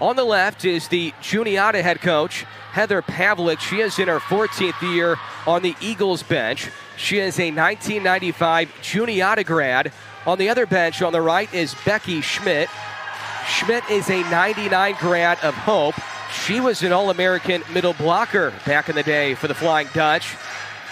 On the left is the Juniata head coach, Heather Pavlik. She is in her 14th year on the Eagles bench. She is a 1995 Juniata grad. On the other bench on the right is Becky Schmidt. Schmidt is a 99 grad of Hope. She was an All-American middle blocker back in the day for the Flying Dutch.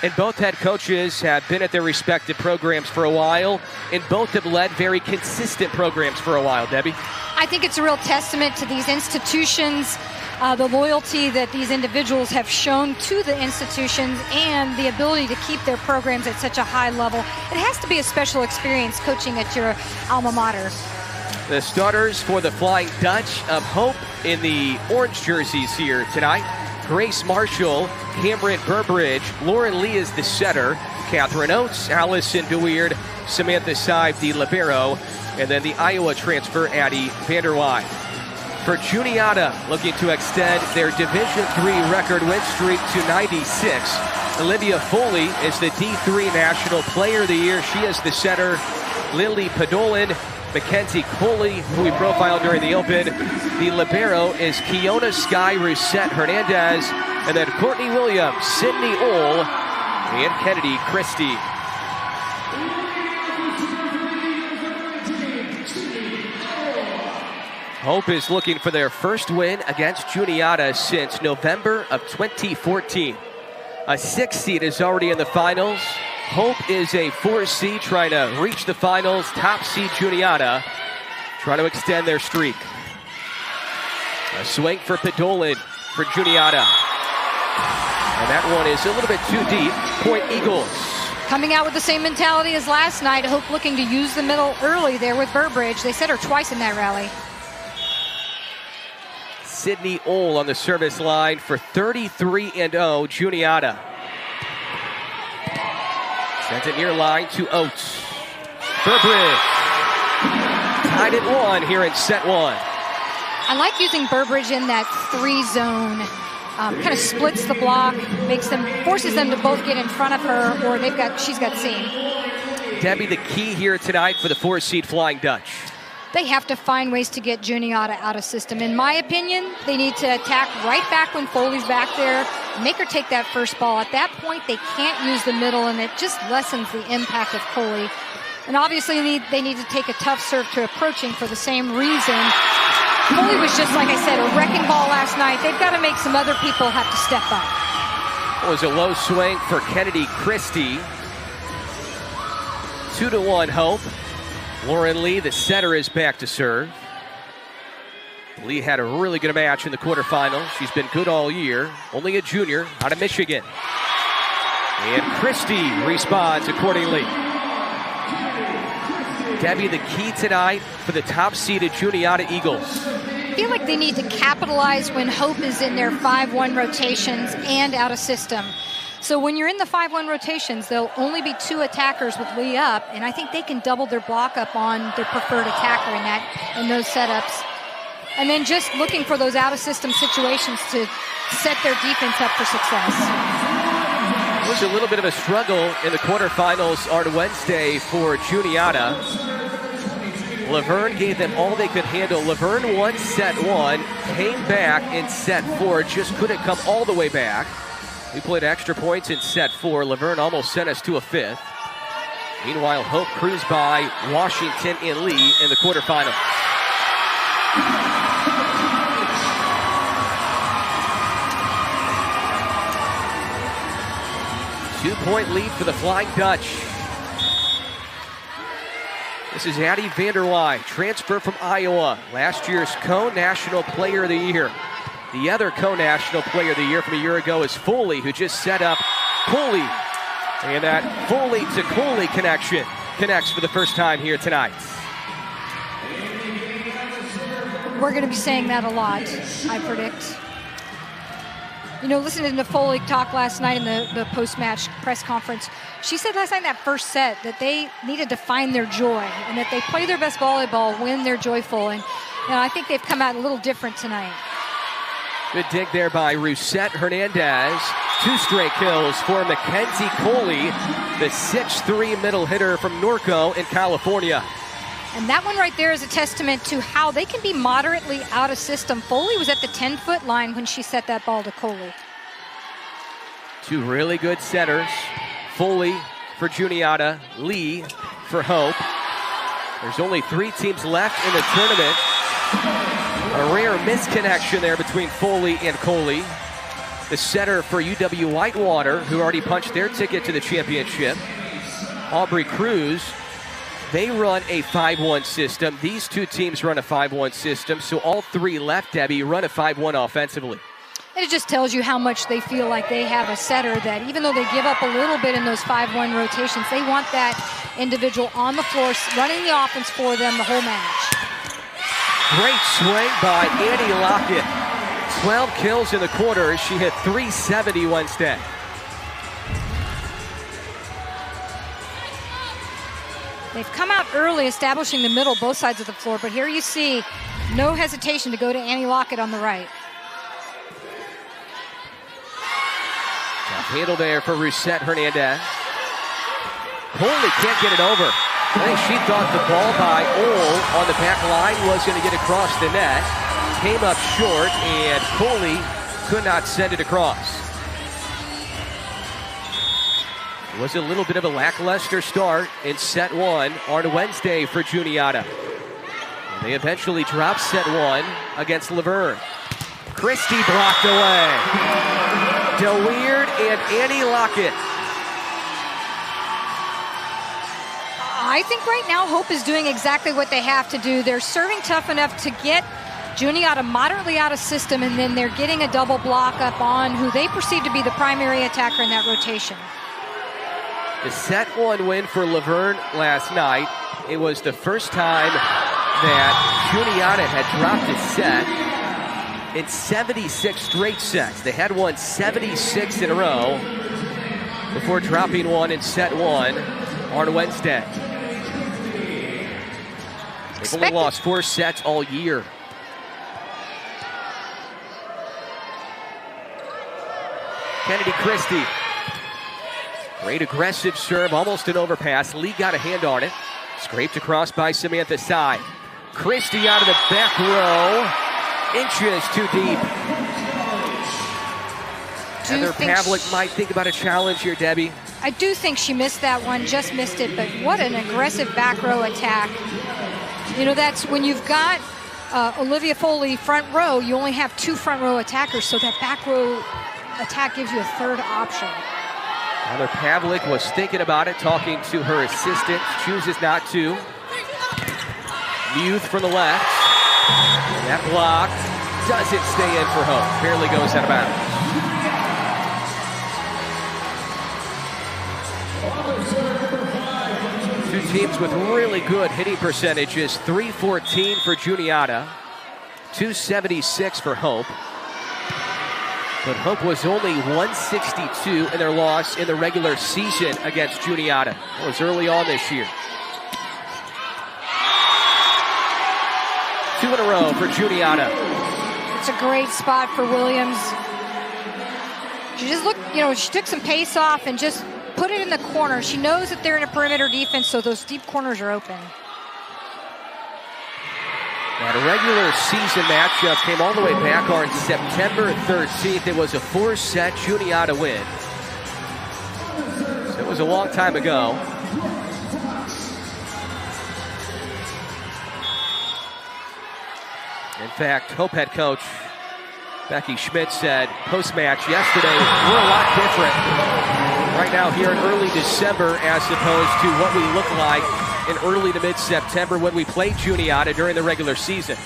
And both head coaches have been at their respective programs for a while, and both have led very consistent programs for a while, Debbie. I think it's a real testament to these institutions, the loyalty that these individuals have shown to the institutions and the ability to keep their programs at such a high level. It has to be a special experience coaching at your alma mater. The starters for the Flying Dutch of Hope in the orange jerseys here tonight. Grace Marshall, Cameron Burbridge, Lauren Lee is the setter, Catherine Oates, Allison DeWeerd, Samantha Sive, the libero, and then the Iowa transfer, Addie Vanderwey. For Juniata, looking to extend their Division III record win streak to 96. Olivia Foley is the D3 National Player of the Year. She is the setter. Lily Podolin, Mackenzie Coley, who we profiled during the Open. The libero is Kiona Sky Rousette Hernandez, and then Courtney Williams, Sydney Ohl, and Kennedy Christie. Hope is looking for their first win against Juniata since November of 2014. A 6 seed is already in the finals. Hope is a 4 seed trying to reach the finals. Top seed Juniata trying to extend their streak. A swing for Podolin for Juniata. And that one is a little bit too deep. Point Eagles. Coming out with the same mentality as last night. Hope looking to use the middle early there with Burbridge. They set her twice in that rally. Sydney Ohl on the service line for 33-0 Juniata. Sends it near line to Oates. Burbridge. Tied at 1 here in set 1. I like using Burbridge in that 3 zone. Kind of splits the block, forces them to both get in front of her, or she's got seam. Debbie, the key here tonight for the 4 seed Flying Dutch. They have to find ways to get Juniata out of system. In my opinion, they need to attack right back when Foley's back there, make her take that first ball. At that point, they can't use the middle, and it just lessens the impact of Coley. And obviously, they need to take a tough serve to approaching for the same reason. Foley was just, like I said, a wrecking ball last night. They've got to make some other people have to step up. It was a low swing for Kennedy Christie. 2-1 Hope. Lauren Lee, the setter, is back to serve. Lee had a really good match in the quarterfinals. She's been good all year. Only a junior out of Michigan. And Christie responds accordingly. Debbie, the key tonight for the top-seeded Juniata Eagles. I feel like they need to capitalize when Hope is in their 5-1 rotations and out of system. So when you're in the 5-1 rotations, there'll only be 2 attackers with Lee up, and I think they can double their block up on their preferred attacker in those setups. And then just looking for those out-of-system situations to set their defense up for success. It was a little bit of a struggle in the quarterfinals on Wednesday for Juniata. Laverne gave them all they could handle. Laverne won set 1, came back in set 4, just couldn't come all the way back. We played extra points in set 4. Laverne almost sent us to a 5th. Meanwhile, Hope cruised by Washington and Lee in the quarterfinals. Two-point lead for the Flying Dutch. This is Addie Vanderwey, transfer from Iowa. Last year's Co-National Player of the Year. The other Co-National Player of the Year from a year ago is Foley, who just set up Coley. And that Foley to Coley connection connects for the first time here tonight. We're going to be saying that a lot, I predict. You know, listening to Foley talk last night in the post-match press conference, she said last night in that first set that they needed to find their joy and that they play their best volleyball when they're joyful. And I think they've come out a little different tonight. Good dig there by Rousette Hernandez. 2 straight kills for Mackenzie Coley, the 6'3" middle hitter from Norco in California. And that one right there is a testament to how they can be moderately out of system. Foley was at the 10-foot line when she set that ball to Coley. Two really good setters. Foley for Juniata, Lee for Hope. There's only 3 teams left in the tournament. A rare misconnection there between Foley and Coley. The setter for UW-Whitewater, who already punched their ticket to the championship, Aubrey Cruz. They run a 5-1 system. These 2 teams run a 5-1 system, so all 3 left, Debbie, run a 5-1 offensively. And it just tells you how much they feel like they have a setter that even though they give up a little bit in those 5-1 rotations, they want that individual on the floor running the offense for them the whole match. Great swing by Annie Lockett. 12 kills in the quarter. She hit .370 Wednesday. They've come out early establishing the middle, both sides of the floor, but here you see no hesitation to go to Annie Lockett on the right. Handle there for Rousette Hernandez. Coley can't get it over. I think she thought the ball by Ole on the back line was going to get across the net. Came up short, and Coley could not send it across. It was a little bit of a lackluster start in set 1 on Wednesday for Juniata. And they eventually dropped set 1 against Laverne. Christie blocked away. DeWeird and Annie Lockett. I think right now Hope is doing exactly what they have to do. They're serving tough enough to get Juniata moderately out of system, and then they're getting a double block up on who they perceive to be the primary attacker in that rotation. The set 1 win for Laverne last night. It was the first time that Juniata had dropped a set in 76 straight sets. They had won 76 in a row before dropping one in set 1 on Wednesday. They've only lost 4 sets all year. Kennedy Christie. Great aggressive serve, almost an overpass. Lee got a hand on it. Scraped across by Samantha Tsai. Christie out of the back row. Inches too deep. Heather Pavlik might think about a challenge here, Debbie. I do think she missed that one, just missed it, but what an aggressive back row attack. You know, that's when you've got Olivia Foley front row, you only have 2 front row attackers, so that back row attack gives you a 3rd option. Heather Pavlik was thinking about it, talking to her assistant, chooses not to. Muth from the left. And that block doesn't stay in for Hope. Barely goes out of bounds. Two teams with really good hitting percentages. .314 for Juniata. .276 for Hope. But Hope was only 162 in their loss in the regular season against Juniata. That was early on this year. 2 in a row for Juniata. It's a great spot for Williams. She just looked, you know, she took some pace off and just put it in the corner. She knows that they're in a perimeter defense, so those deep corners are open. That regular season matchup came all the way back on September 13th. It was a 4-set Juniata win. So it was a long time ago. In fact, Hope head coach Becky Schmidt said post-match yesterday, we're a lot different right now here in early December as opposed to what we look like in early to mid-September when we played Juniata during the regular season.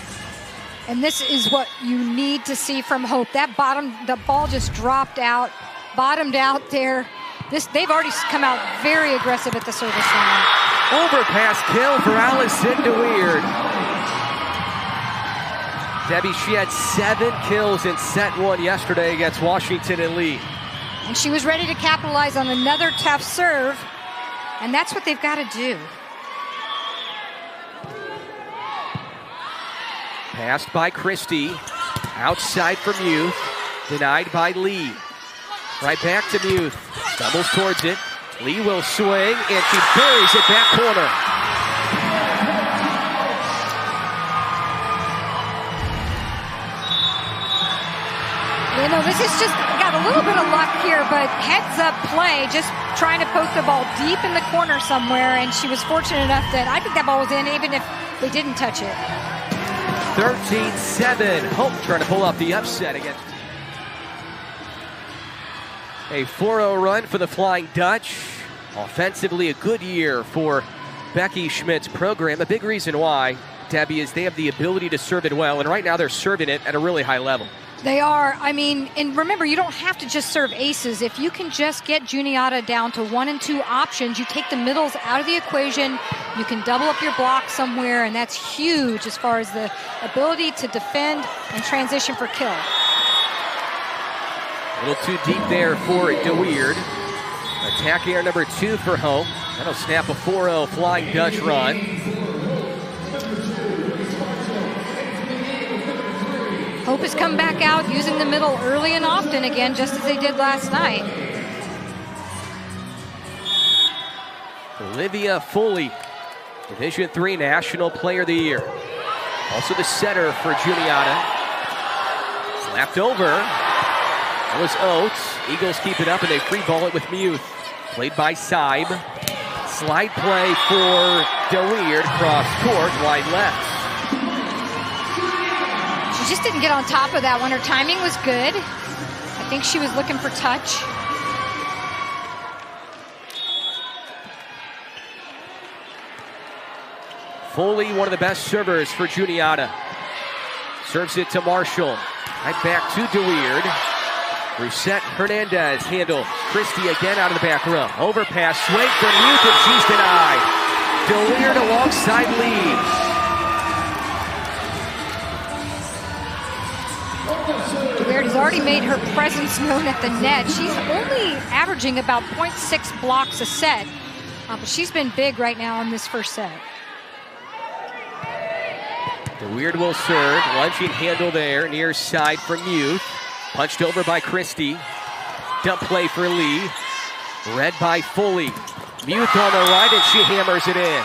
And this is what you need to see from Hope. The ball just dropped out, bottomed out there. They've already come out very aggressive at the service line. Overpass kill for Allison DeWeird. Debbie, she had 7 kills in set 1 yesterday against Washington and Lee. And she was ready to capitalize on another tough serve, and that's what they've got to do. Passed by Christie, outside for Muth, denied by Lee. Right back to Muth, stumbles towards it. Lee will swing, and she buries it back corner. You know, this is just got a little bit of luck here, but heads up play, just trying to poke the ball deep in the corner somewhere, and she was fortunate enough that I think that ball was in even if they didn't touch it. 13-7. Hope trying to pull off the upset against. A 4-0 run for the Flying Dutch. Offensively, a good year for Becky Schmidt's program. A big reason why, Debbie, is they have the ability to serve it well, and right now they're serving it at a really high level. They are. I mean, and remember, you don't have to just serve aces. If you can just get Juniata down to 1 and 2 options, you take the middles out of the equation, you can double up your block somewhere, and that's huge as far as the ability to defend and transition for kill. A little too deep there for DeWeerd. Attack air number 2 for Hope. That'll snap a 4-0 Flying Dutch run. Hope has come back out using the middle early and often again, just as they did last night. Olivia Foley, Division III National Player of the Year. Also the setter for Juniata. Slapped over. That was Oates. Eagles keep it up and they free ball it with Muth. Played by Seib. Slide play for DeWeerd. Cross court, wide left. She just didn't get on top of that one. Her timing was good. I think she was looking for touch. Foley, one of the best servers for Juniata. Serves it to Marshall. Right back to DeWeerd. Reset Hernandez handles. Christie again out of the back row. Overpass, swing for Muth, and she's denied. DeWeerd alongside Lee. DeWeerd has already made her presence known at the net. She's only averaging about 0.6 blocks a set, but she's been big right now in this first set. DeWeerd will serve. Lunging handle there, near side from Muth. Punched over by Christie. Dump play for Lee. Read by Foley. Muth on the right, and she hammers it in.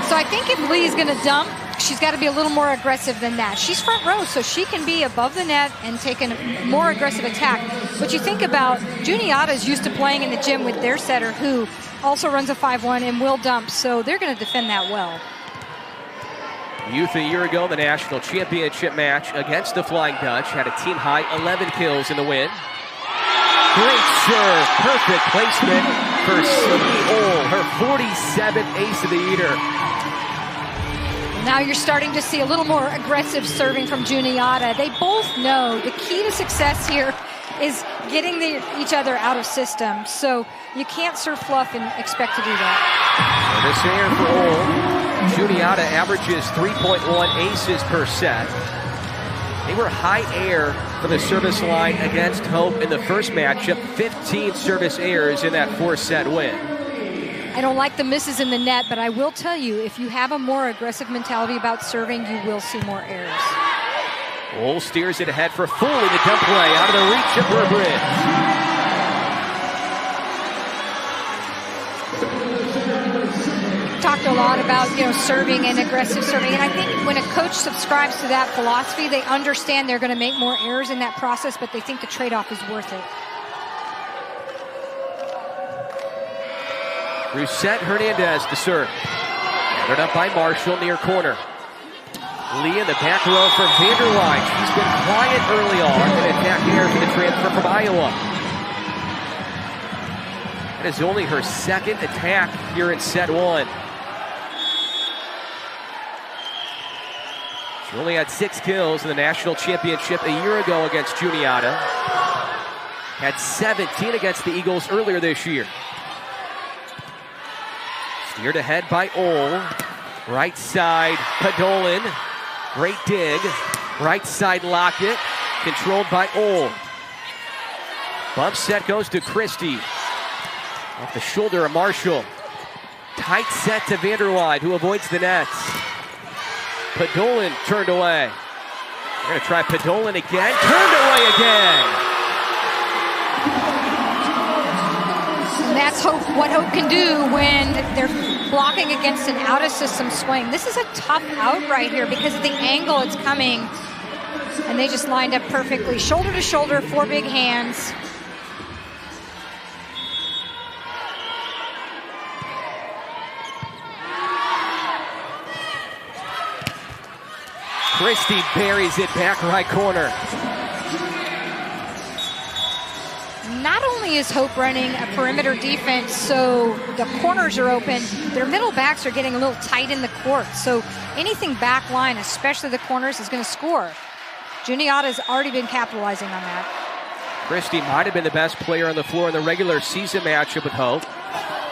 So I think if Lee's going to dump, she's got to be a little more aggressive than that. She's front row, so she can be above the net and take a more aggressive attack. But you think about Juniata's used to playing in the gym with their setter, who also runs a 5-1 and will dump, so they're going to defend that well. Muth a year ago, the national championship match against the Flying Dutch, had a team-high 11 kills in the win. Great serve, perfect placement for Sydney Ohl, her 47th ace of the year. Now you're starting to see a little more aggressive serving from Juniata. They both know the key to success here is getting each other out of system. So you can't serve fluff and expect to do that. This air for Ohl. Juniata averages 3.1 aces per set. They were high air for the service line against Hope in the first matchup. 15 service errors in that 4-set win. I don't like the misses in the net, but I will tell you, if you have a more aggressive mentality about serving, you will see more errors. Ohl steers it ahead for Foley. The dump play out of the reach of Burbridge. Talked a lot about, serving and aggressive serving, and I think when a coach subscribes to that philosophy, they understand they're going to make more errors in that process, but they think the trade-off is worth it. Reset Hernandez to serve. Gathered up by Marshall near corner. Lee in the back row for Vanderline. She's been quiet early on. An attack here for the transfer from Iowa. That is only her second attack here in set 1. She only had 6 kills in the national championship a year ago against Juniata. Had 17 against the Eagles earlier this year. Steered ahead by Ohl. Right side, Podolin. Great dig. Right side Lockett. Controlled by Ohl. Bump set goes to Christie. Off the shoulder of Marshall. Tight set to Vanderwide, who avoids the nets. Podolin turned away. They're going to try Podolin again. Turned away again. And that's what Hope can do when they're blocking against an out-of-system swing. This is a tough out right here because of the angle it's coming. And they just lined up perfectly. Shoulder to shoulder, 4 big hands. Christie buries it back right corner. Not only is Hope running a perimeter defense, so the corners are open, their middle backs are getting a little tight in the court. So anything back line, especially the corners, is going to score. Juniata's already been capitalizing on that. Christie might have been the best player on the floor in the regular season matchup with Hope.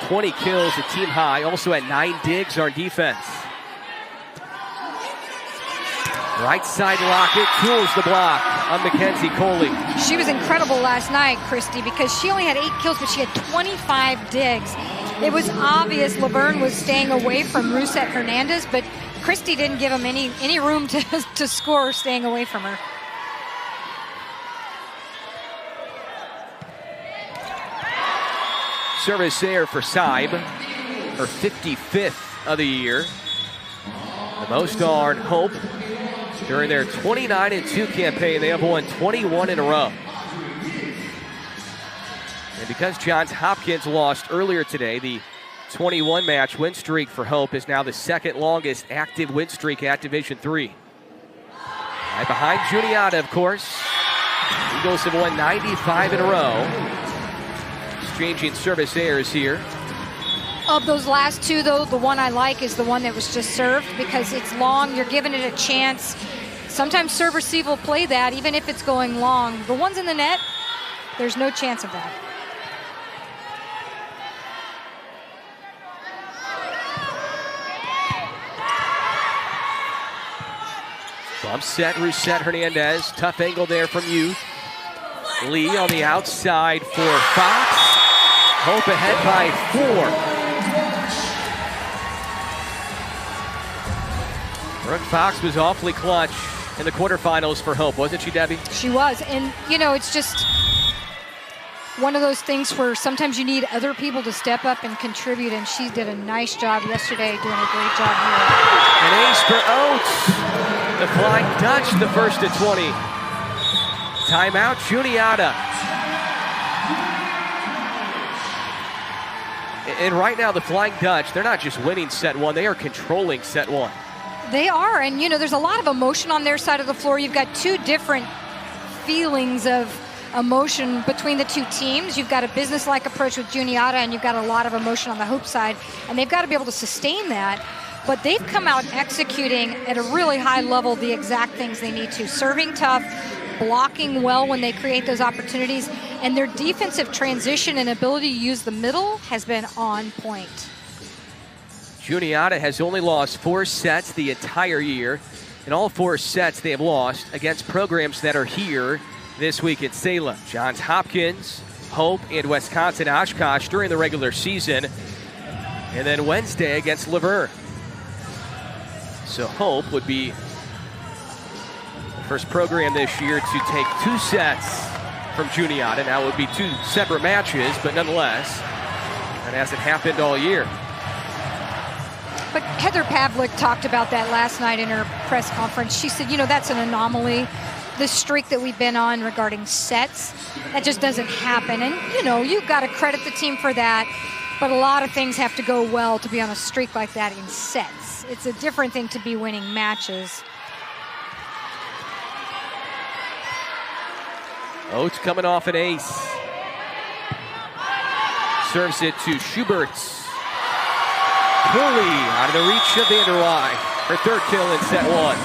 20 kills, a team high. Also at 9 digs on defense. Right side Lockett tools the block on Mackenzie Coley. She was incredible last night, Christie, because she only had 8 kills, but she had 25 digs. It was obvious Laverne was staying away from Rousette Hernandez, but Christie didn't give him any room to score staying away from her. Service there for Saib, her 55th of the year. The most on Hope. During their 29-2 campaign, they have won 21 in a row. And because Johns Hopkins lost earlier today, the 21-match win streak for Hope is now the second longest active win streak at Division III. Right behind Juniata, of course. Eagles have won 95 in a row. Exchanging service errors here. Of those last 2, though, the one I like is the one that was just served because it's long. You're giving it a chance. Sometimes serve receive will play that, even if it's going long. The ones in the net, there's no chance of that. Bump set, Rousette Hernandez. Tough angle there from Youth. Lee on the outside for Fox. Hope ahead by 4. Brooke Fox was awfully clutch in the quarterfinals for Hope, wasn't she, Debbie? She was, and you know, it's just one of those things where sometimes you need other people to step up and contribute, and she did a nice job yesterday, doing a great job here. An ace for Oates. The Flying Dutch, the first to 20. Timeout, Juniata. And right now, the Flying Dutch, they're not just winning set 1, they are controlling set 1. They are, and you know, there's a lot of emotion on their side of the floor. You've got 2 different feelings of emotion between the 2 teams. You've got a business-like approach with Juniata, and you've got a lot of emotion on the Hope side, and they've got to be able to sustain that. But they've come out executing at a really high level the exact things they need to. Serving tough, blocking well when they create those opportunities, and their defensive transition and ability to use the middle has been on point. Juniata has only lost 4 sets the entire year. In all 4 sets they have lost against programs that are here this week at Salem. Johns Hopkins, Hope, and Wisconsin Oshkosh during the regular season. And then Wednesday against Laverne. So Hope would be the first program this year to take 2 sets from Juniata. Now it would be 2 separate matches, but nonetheless, that hasn't happened all year. But Heather Pavlik talked about that last night in her press conference. She said, you know, that's an anomaly. This streak that we've been on regarding sets, that just doesn't happen. And, you know, you've got to credit the team for that. But a lot of things have to go well to be on a streak like that in sets. It's a different thing to be winning matches. Oates coming off an ace. Serves it to Schuberts. Cooley out of the reach of Vanderwey. Her 3rd kill in set 1.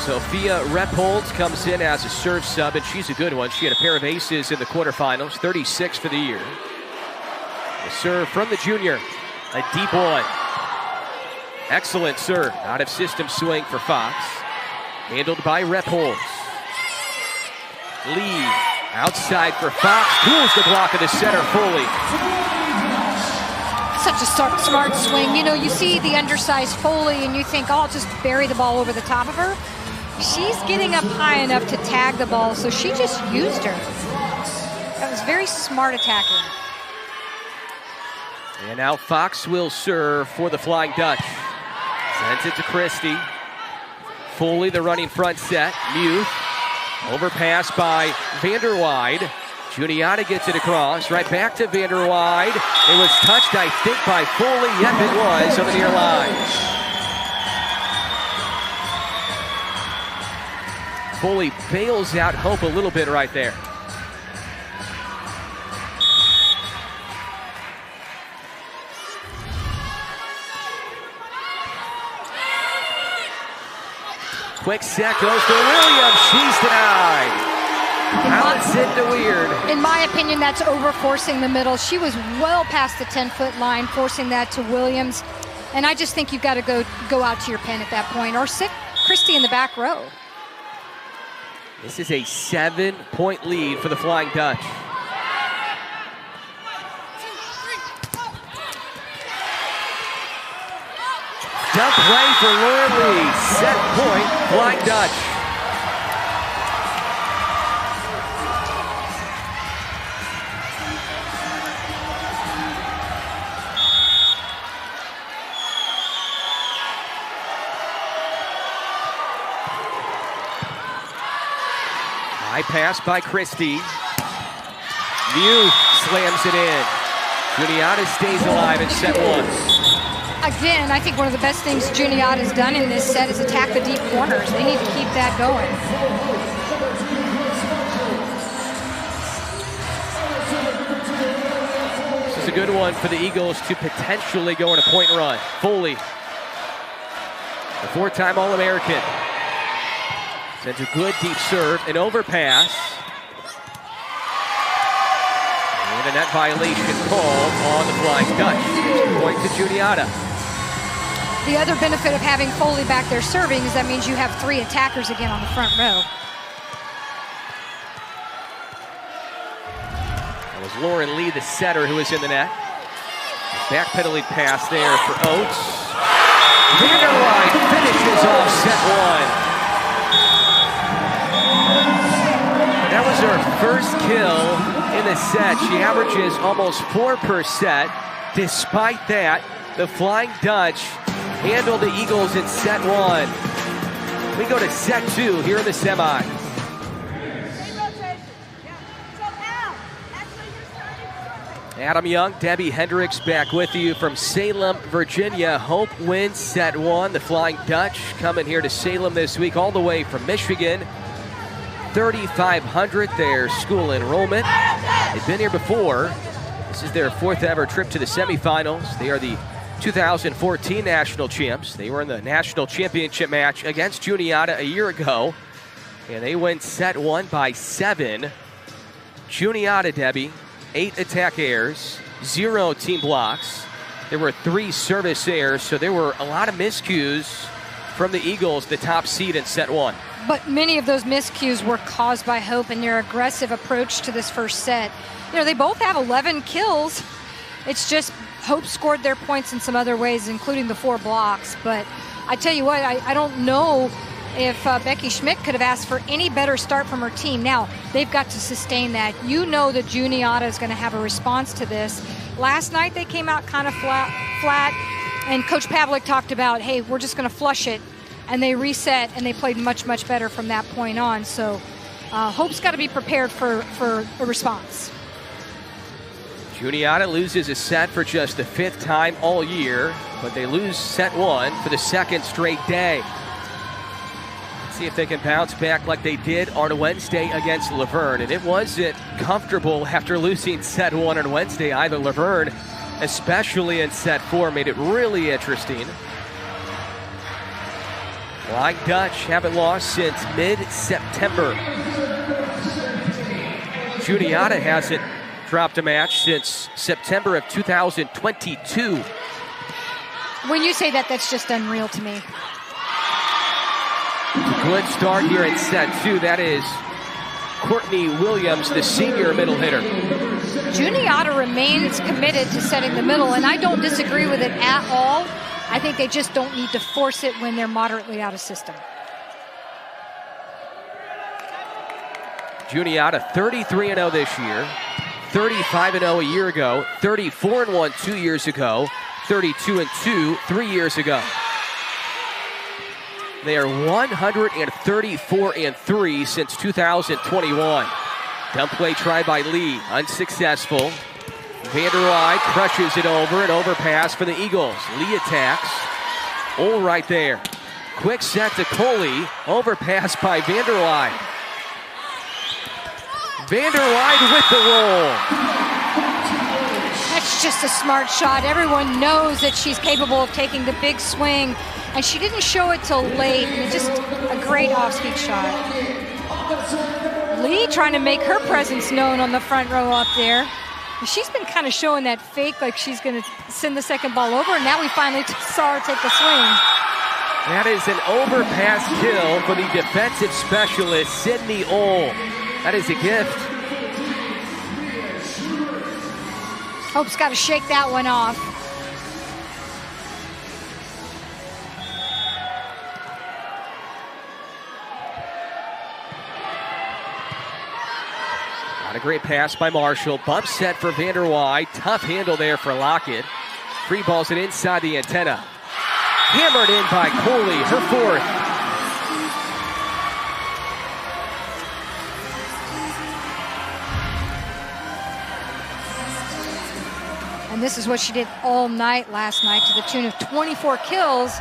Sophia Repholz comes in as a serve sub, and she's a good one. She had a pair of aces in the quarterfinals, 36 for the year. The serve from the junior, a deep one. Excellent serve, out of system swing for Fox. Handled by Repholz. Lee outside for Fox. Tools the block of the center, Foley. Such a smart swing. You know, you see the undersized Foley and you think, oh, I'll just bury the ball over the top of her. She's getting up high enough to tag the ball, so she just used her. That was very smart attacking. And now Fox will serve for the Flying Dutch. Sends it to Christie. Foley, the running front set. Muth. Overpass by Vanderwide. Juniata gets it across. Right back to Vanderwide. It was touched, I think, by Foley. Yep, it was on the near line. Foley bails out Hope a little bit right there. Quick set goes to Williams. She's denied. Allison to Weird. In my opinion, that's over-forcing the middle. She was well past the 10-foot line, forcing that to Williams. And I just think you've got to go out to your pin at that point, or sit Christie in the back row. This is a 7-point lead for the Flying Dutch. Dump play for Lauren Lee. Set point, Flying Dutch. High pass by Christie. Muth slams it in. Juniata stays alive in set one. Again, I think one of the best things Juniata's done in this set is attack the deep corners. They need to keep that going. This is a good one for the Eagles to potentially go on a point run. Foley, the four-time All-American, sends a good deep serve, an overpass. And a net violation called on the Flying Dutch. Point to Juniata. The other benefit of having Foley back there serving is that means you have 3 attackers again on the front row. That was Lauren Lee, the setter, who was in the net. Backpedaling pass there for Oates. Vanderwide finishes off set one. That was her first kill in the set. She averages almost 4 per set. Despite that, the Flying Dutch handle the Eagles in set one. We go to set two here in the semi. Adam Young, Debbie Hendricks back with you from Salem, Virginia. Hope wins set one. The Flying Dutch coming here to Salem this week all the way from Michigan. 3,500 their school enrollment. They've been here before. This is their 4th ever trip to the semifinals. They are the 2014 national champs. They were in the national championship match against Juniata a year ago, and they win set one by 7. Juniata, Debbie, 8 attack errors, 0 team blocks. There were 3 service errors, so there were a lot of miscues from the Eagles, the top seed in set one. But many of those miscues were caused by Hope and their aggressive approach to this first set. You know, they both have 11 kills. It's just Hope scored their points in some other ways, including the 4 blocks. But I tell you what, I don't know if Becky Schmidt could have asked for any better start from her team. Now, they've got to sustain that. You know that Juniata is going to have a response to this. Last night, they came out kind of flat, and Coach Pavlik talked about, hey, we're just going to flush it. And they reset, and they played much, much better from that point on. So Hope's got to be prepared for a response. Juniata loses a set for just the 5th time all year, but they lose set one for the 2nd straight day. Let's see if they can bounce back like they did on Wednesday against Laverne. And it wasn't comfortable after losing set one on Wednesday either. Laverne, especially in set 4, made it really interesting. Flying Dutch haven't lost since mid-September. Juniata hasn't dropped a match since September of 2022. When you say that, that's just unreal to me. Good start here in set two. That is Courtney Williams, the senior middle hitter. Juniata remains committed to setting the middle, and I don't disagree with it at all. I think they just don't need to force it when they're moderately out of system. Juniata 33-0 this year, 35-0 a year ago, 34-1 2 years ago, 32-2 3 years ago. They are 134-3 since 2021. Dump play tried by Lee, unsuccessful. Vanderwide crushes it over, an overpass for the Eagles. Lee attacks, all right there. Quick set to Coley, overpass by Vanderwide. Vanderwide with the roll. That's just a smart shot. Everyone knows that she's capable of taking the big swing, and she didn't show it till late. And just a great off-speed shot. Lee trying to make her presence known on the front row up there. She's been kind of showing that fake, like she's going to send the second ball over, and now we finally saw her take the swing. That is an overpass kill for the defensive specialist, Sydney Ohl. That is a gift. Hope's got to shake that one off. Not a great pass by Marshall. Bump set for Vanderwide. Tough handle there for Lockett. Free balls it inside the antenna. Hammered in by Coley, her fourth. And this is what she did all night last night, to the tune of 24 kills.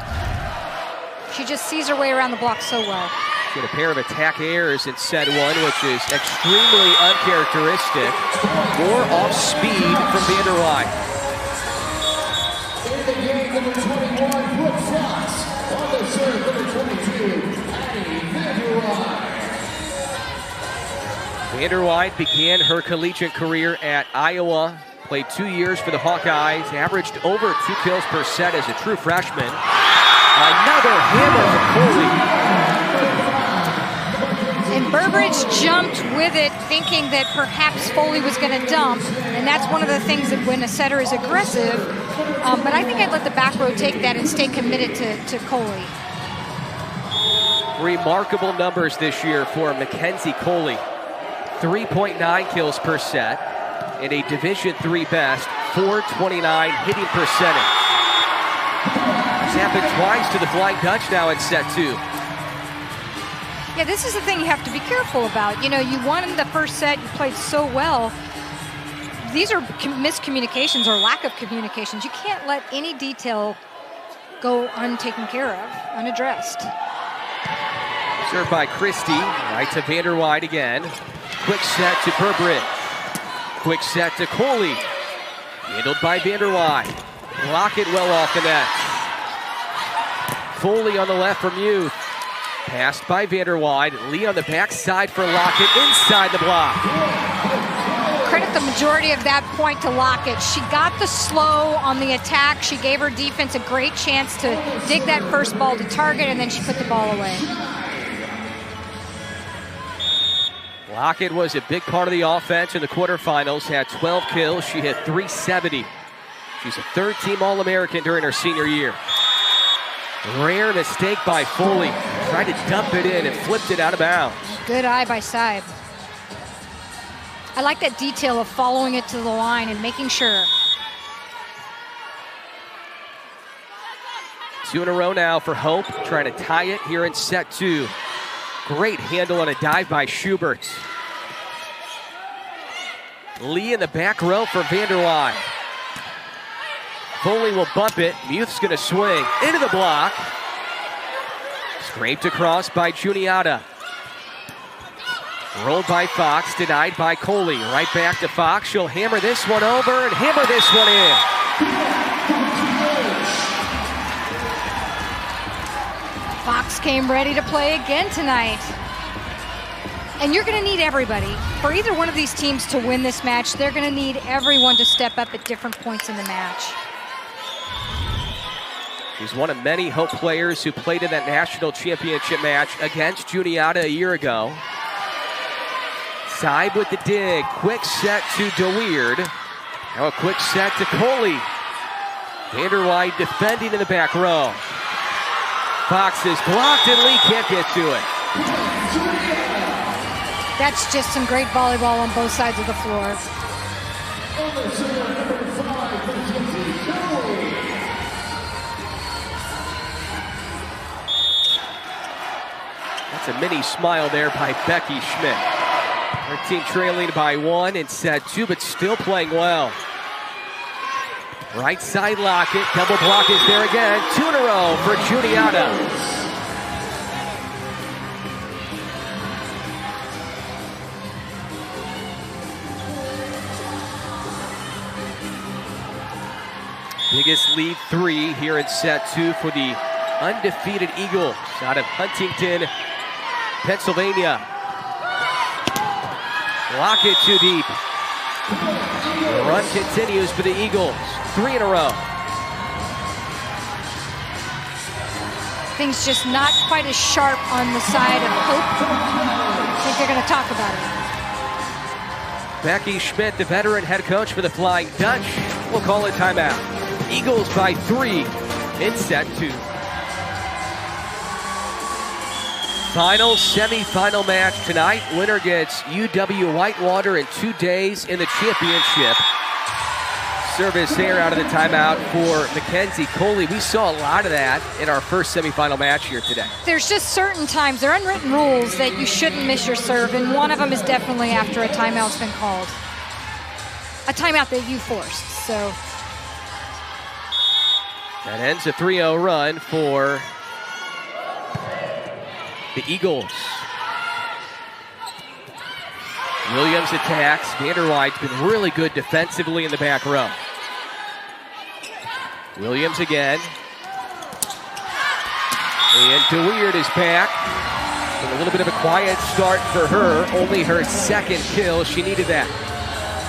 She just sees her way around the block so well. She had a pair of attack errors in set one, which is extremely uncharacteristic. More off speed from Vanderwide. In the game, number 21, Brooke Fox. On the serve, number 22, Addie Vanderwide. Vanderwide began her collegiate career at Iowa. Played 2 years for the Hawkeyes, averaged over 2 kills per set as a true freshman. Another hammer from Coley. And Burbridge jumped with it, thinking that perhaps Foley was going to dump. And that's one of the things that when a setter is aggressive, but I think I'd let the back row take that and stay committed to Coley. Remarkable numbers this year for Mackenzie Coley. 3.9 kills per set. And a Division III best, 429 hitting percentage. It's happened twice to the Flying Dutch now in set two. Yeah, this is the thing you have to be careful about. You know, you won in the first set, you played so well. These are miscommunications or lack of communications. You can't let any detail go untaken care of, unaddressed. Served by Christie, right to Vanderwide again. Quick set to Burbridge. Quick set to Coley. Handled by Vanderwide. Lockett well off the net. Foley on the left from Youth. Passed by Vanderwide. Lee on the backside for Lockett inside the block. Credit the majority of that point to Lockett. She got the slow on the attack. She gave her defense a great chance to dig that first ball to target, and then she put the ball away. Lockett was a big part of the offense in the quarterfinals, had 12 kills. She hit .370. She's a third-team All-American during her senior year. Rare mistake by Foley. Tried to dump it in and flipped it out of bounds. Good eye by Saib. I like that detail of following it to the line and making sure. 2 in a row now for Hope, trying to tie it here in set two. Great handle on a dive by Schubert. Lee in the back row for Vanderwide. Foley will bump it. Muth's going to swing into the block. Scraped across by Juniata. Rolled by Fox, denied by Coley. Right back to Fox. She'll hammer this one over and hammer this one in. Fox came ready to play again tonight. And you're going to need everybody. For either one of these teams to win this match, they're going to need everyone to step up at different points in the match. She's one of many Hope players who played in that national championship match against Juniata a year ago. Saib with the dig. Quick set to DeWeerd. Now a quick set to Coley. Vanderwide defending in the back row. Fox is blocked and Lee can't get to it. That's just some great volleyball on both sides of the floor. On the serve, number 5, Mackenzie Curley. That's a mini smile there by Becky Schmidt. Her team trailing by 1 in set 2, but still playing well. Right side Lockett, double block is there again. 2 in a row for Juniata. Biggest lead 3 here in set 2 for the undefeated Eagles out of Huntington, Pennsylvania. Lockett too deep. The run continues for the Eagles. 3 in a row. Things just not quite as sharp on the side of Hope. I think they're going to talk about it. Becky Schmidt, the veteran head coach for the Flying Dutch, will call a timeout. Eagles by 3 in set 2. Final semifinal match tonight. Winner gets UW Whitewater in 2 days in the championship. Service here out of the timeout for Mackenzie Coley. We saw a lot of that in our first semifinal match here today. There's just certain times, there are unwritten rules that you shouldn't miss your serve, and one of them is definitely after a timeout's been called. A timeout that you forced, so. That ends a 3-0 run for the Eagles. Williams attacks. Vanderweyde's been really good defensively in the back row. Williams again. And DeWeerd is back. And a little bit of a quiet start for her. Only her second kill. She needed that.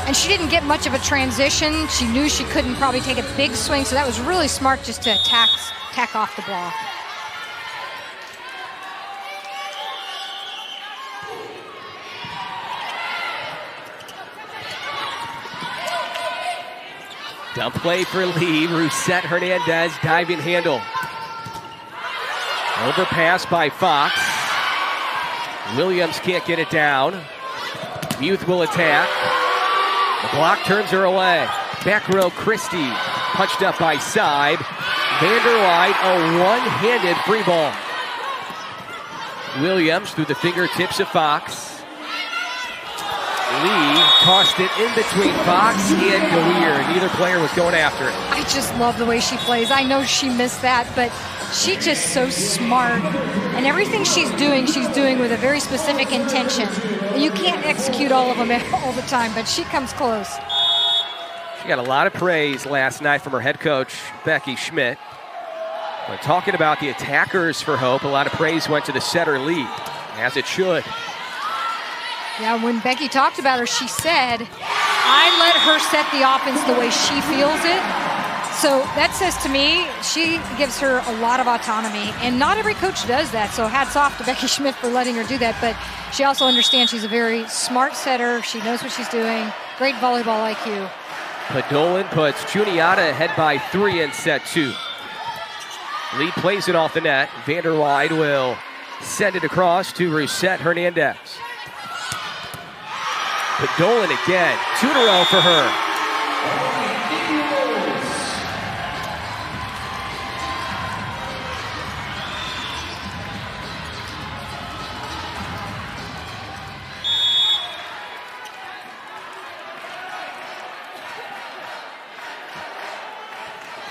And she didn't get much of a transition. She knew she couldn't probably take a big swing, so that was really smart just to tack off the ball. Dump play for Lee. Rousette Hernandez diving handle. Overpass by Fox. Williams can't get it down. Muth will attack. The block turns her away. Back row Christie. Punched up by side. Vanderweyde, a one-handed free ball. Williams through the fingertips of Fox. Lee tossed it in between Fox and DeWeerd. Neither player was going after it. I just love the way she plays. I know she missed that, but she's just so smart. And everything she's doing with a very specific intention. And you can't execute all of them all the time, but she comes close. She got a lot of praise last night from her head coach, Becky Schmidt. But talking about the attackers for Hope, a lot of praise went to the setter Lee, as it should. Yeah, when Becky talked about her, she said, I let her set the offense the way she feels it. So that says to me, she gives her a lot of autonomy. And not every coach does that. So hats off to Becky Schmidt for letting her do that. But she also understands she's a very smart setter. She knows what she's doing. Great volleyball IQ. Podolin puts Juniata ahead by 3 in set 2. Lee plays it off the net. Vanderweyde will send it across to Rousette Hernandez. Podolin again, 2 in a row for her.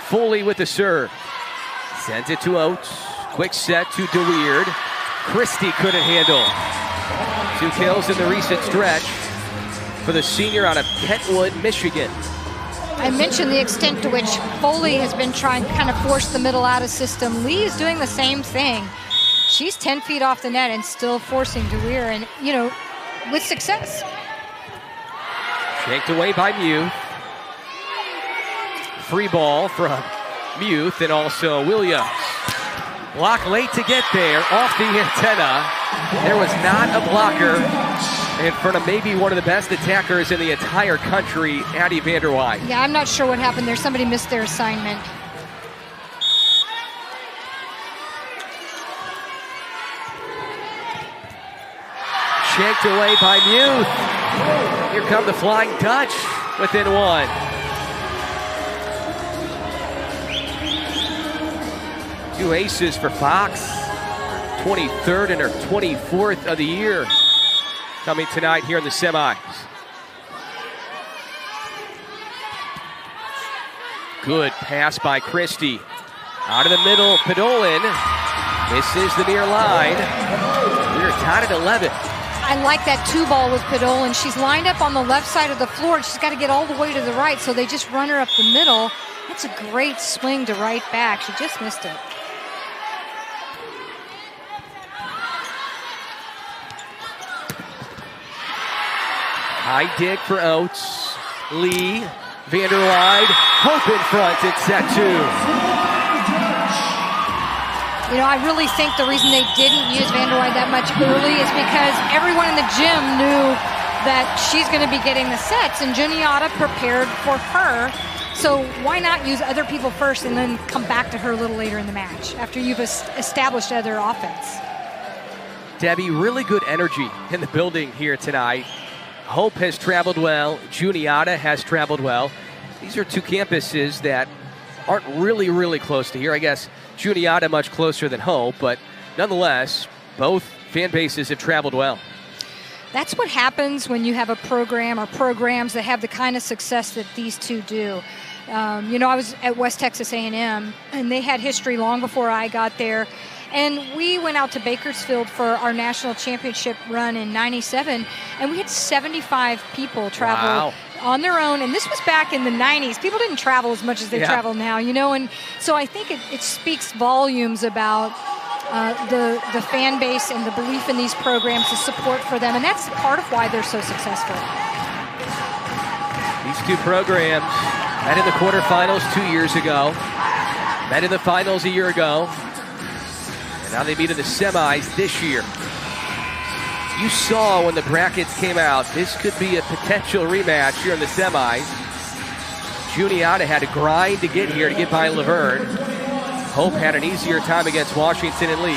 Foley with the serve. Sends it to Oates. Quick set to DeWeerd. Christie couldn't handle. 2 kills in the recent stretch for the senior out of Kentwood, Michigan. I mentioned the extent to which Foley has been trying to kind of force the middle out of system. Lee is doing the same thing. She's 10 feet off the net and still forcing DeWeer, and, you know, with success. Shanked away by Muth. Free ball from Muth and also Williams. Block late to get there, off the antenna. There was not a blocker in front of maybe one of the best attackers in the entire country, Addie Vanderweyde. Yeah, I'm not sure what happened there. Somebody missed their assignment. Shanked away by Muth. Here come the Flying Dutch within one. Two aces for Fox. 23rd and her 24th of the year coming tonight here in the semis. Good pass by Christie. Out of the middle, Podolin misses the near line. We're tied at 11. I like that two ball with Podolin. She's lined up on the left side of the floor, and she's got to get all the way to the right, so they just run her up the middle. That's a great swing to right back. She just missed it. High dig for Oates. Lee, Vanderwide, Hope in front at set two. You know, I really think the reason they didn't use Vanderwide that much early is because everyone in the gym knew that she's going to be getting the sets, and Juniata prepared for her. So why not use other people first and then come back to her a little later in the match after you've established other offense? Debbie, really good energy in the building here tonight. Hope has traveled well. Juniata has traveled well. These are two campuses that aren't really close to here. I guess Juniata much closer than Hope, but nonetheless, both fan bases have traveled well. That's what happens when you have a program or programs that have the kind of success that these two do. You know, I was at West Texas A&M, and they had history long before I got there. And we went out to Bakersfield for our national championship run in '97, and we had 75 people travel on their own. And this was back in the 90s. People didn't travel as much as they travel now, you know. And so I think it speaks volumes about the fan base and the belief in these programs, the support for them. And that's part of why they're so successful. These two programs met in the quarterfinals 2 years ago, met in the finals a year ago. Now they meet in the semis this year. You saw when the brackets came out, this could be a potential rematch here in the semis. Juniata had to grind to get here to get by Laverne. Hope had an easier time against Washington and Lee.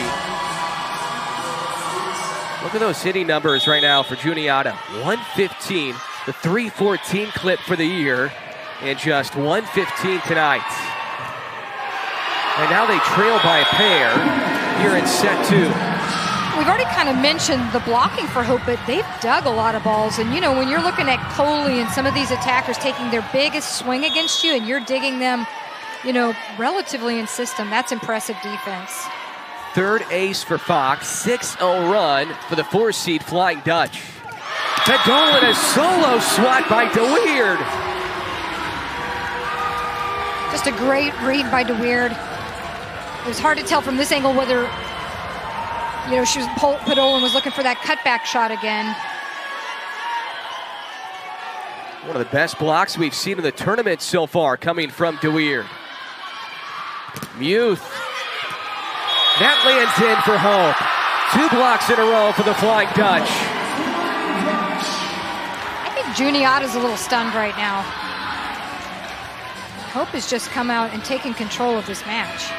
Look at those hitting numbers right now for Juniata. 115, the 314 clip for the year, and just 115 tonight. And now they trail by a pair here in set two. We've already kind of mentioned the blocking for Hope, but they've dug a lot of balls. And, you know, when you're looking at Coley and some of these attackers taking their biggest swing against you and you're digging them, you know, relatively in system, that's impressive defense. Third ace for Fox, 6-0 run for the 4-seed Flying Dutch. Podolin, a solo swat by DeWeerd. Just a great read by DeWeerd. It was hard to tell from this angle whether, you know, Podolin was looking for that cutback shot again. One of the best blocks we've seen in the tournament so far coming from DeWeerd. Muth. That lands in for Hope. 2 blocks in a row for the Flying Dutch. I think Juniata's a little stunned right now. Hope has just come out and taken control of this match.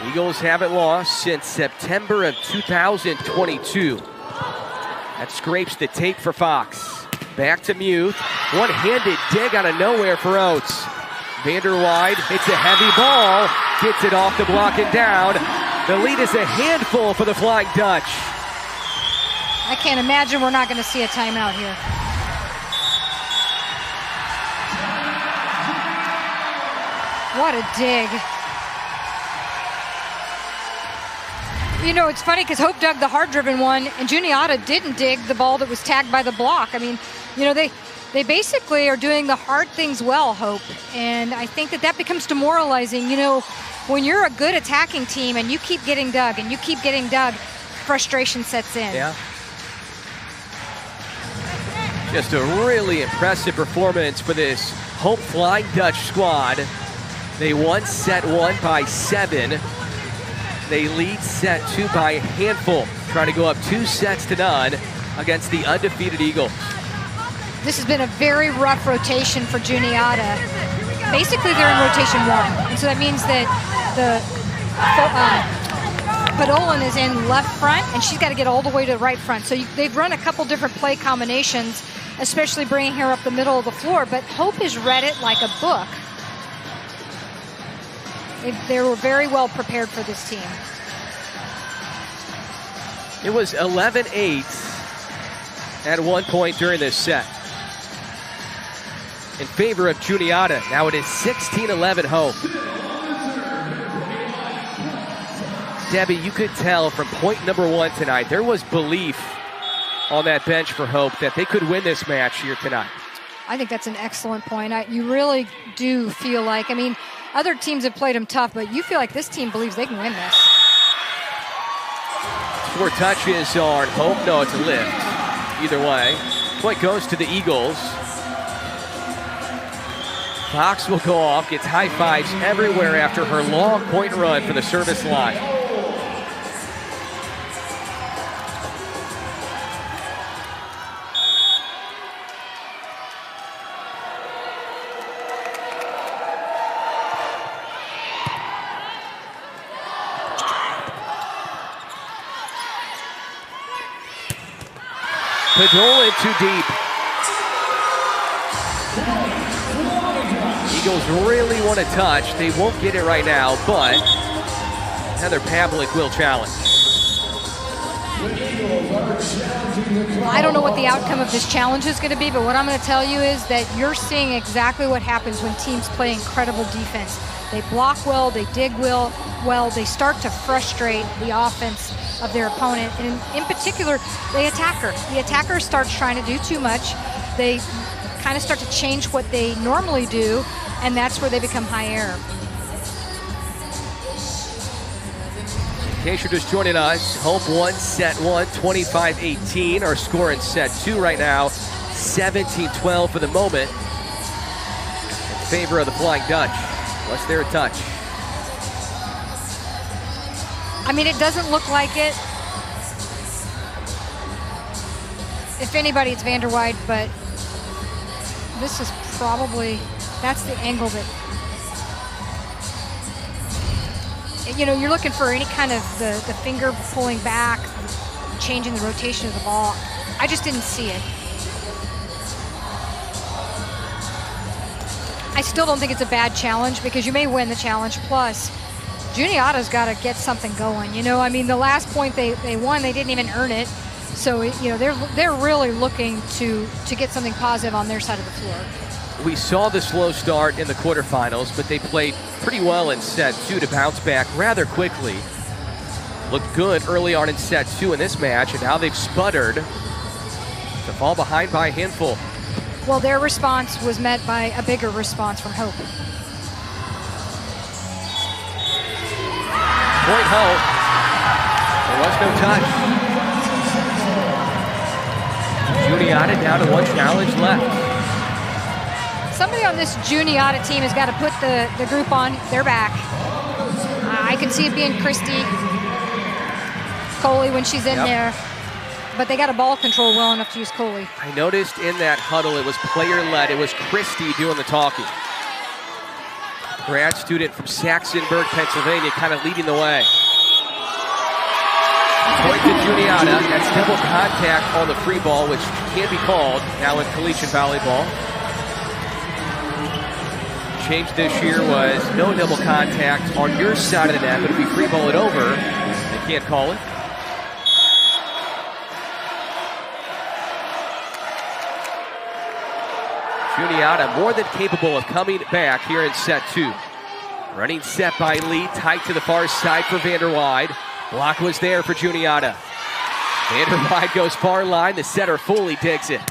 Eagles haven't lost since September of 2022. That scrapes the tape for Fox. Back to Muth. One-handed dig out of nowhere for Oates. Vanderwide hits a heavy ball. Gets it off the block and down. The lead is a handful for the Flying Dutch. I can't imagine we're not going to see a timeout here. What a dig. You know, it's funny because Hope dug the hard-driven one, and Juniata didn't dig the ball that was tagged by the block. I mean, you know, they basically are doing the hard things well, Hope. And I think that becomes demoralizing. You know, when you're a good attacking team and you keep getting dug and you keep getting dug, frustration sets in. Yeah. Just a really impressive performance for this Hope Flying Dutch squad. They won set 1 by 7. They lead set 2 by a handful, trying to go up 2-0 against the undefeated Eagles. This has been a very rough rotation for Juniata. Basically, they're in rotation 1, and so that means that the Padolan is in left front, and she's got to get all the way to the right front. So they've run a couple different play combinations, especially bringing her up the middle of the floor. But Hope has read it like a book. They were very well prepared for this team. It was 11-8 at one point during this set in favor of Juniata. Now it is 16-11 Hope. Debbie, you could tell from point number one tonight, there was belief on that bench for Hope that they could win this match here tonight. I think that's an excellent point. You really do feel like, I mean, other teams have played them tough, but you feel like this team believes they can win this. 4 touches on Hope. No, it's a lift. Either way. Point goes to the Eagles. Fox will go off, gets high fives everywhere after her long point run for the service line. Padolan too deep. Eagles really want to touch. They won't get it right now, but Heather Pavlik will challenge. I don't know what the outcome of this challenge is going to be, but what I'm going to tell you is that you're seeing exactly what happens when teams play incredible defense. They block well, they dig well, they start to frustrate the offense of their opponent, and in particular, they attack her. The attacker starts trying to do too much. They kind of start to change what they normally do, and that's where they become high error. In case you're just joining us, Hope won set 1, 25-18. Our score in set 2 right now, 17-12 for the moment. In favor of the Flying Dutch. What's their touch? I mean, it doesn't look like it. If anybody, it's Vanderweide, but this is probably, that's the angle that, you know, you're looking for any kind of the finger pulling back, changing the rotation of the ball. I just didn't see it. I still don't think it's a bad challenge because you may win the challenge. Plus, Juniata's got to get something going. You know, I mean, the last point they won, they didn't even earn it. So, you know, they're really looking to get something positive on their side of the floor. We saw the slow start in the quarterfinals, but they played pretty well in set 2 to bounce back rather quickly. Looked good early on in set 2 in this match, and now they've sputtered to fall behind by a handful. Well, their response was met by a bigger response from Hope. Point Hope. There was no touch. Juniata down to 1 challenge left. Somebody on this Juniata team has got to put the group on their back. I can see it being Christy Coley when she's in there, but they got to ball control well enough to use Coley. I noticed in that huddle it was player-led. It was Christy doing the talking. Grad student from Saxonburg, Pennsylvania, kind of leading the way. Point to Juniata. That's double contact on the free ball, which can be called now in collegiate volleyball. Change this year was no double contact on your side of the net, but if you free ball it over, they can't call it. Juniata more than capable of coming back here in set 2. Running set by Lee, tight to the far side for Vanderweide. Block was there for Juniata. Vanderweide goes far line, the setter Foley digs it.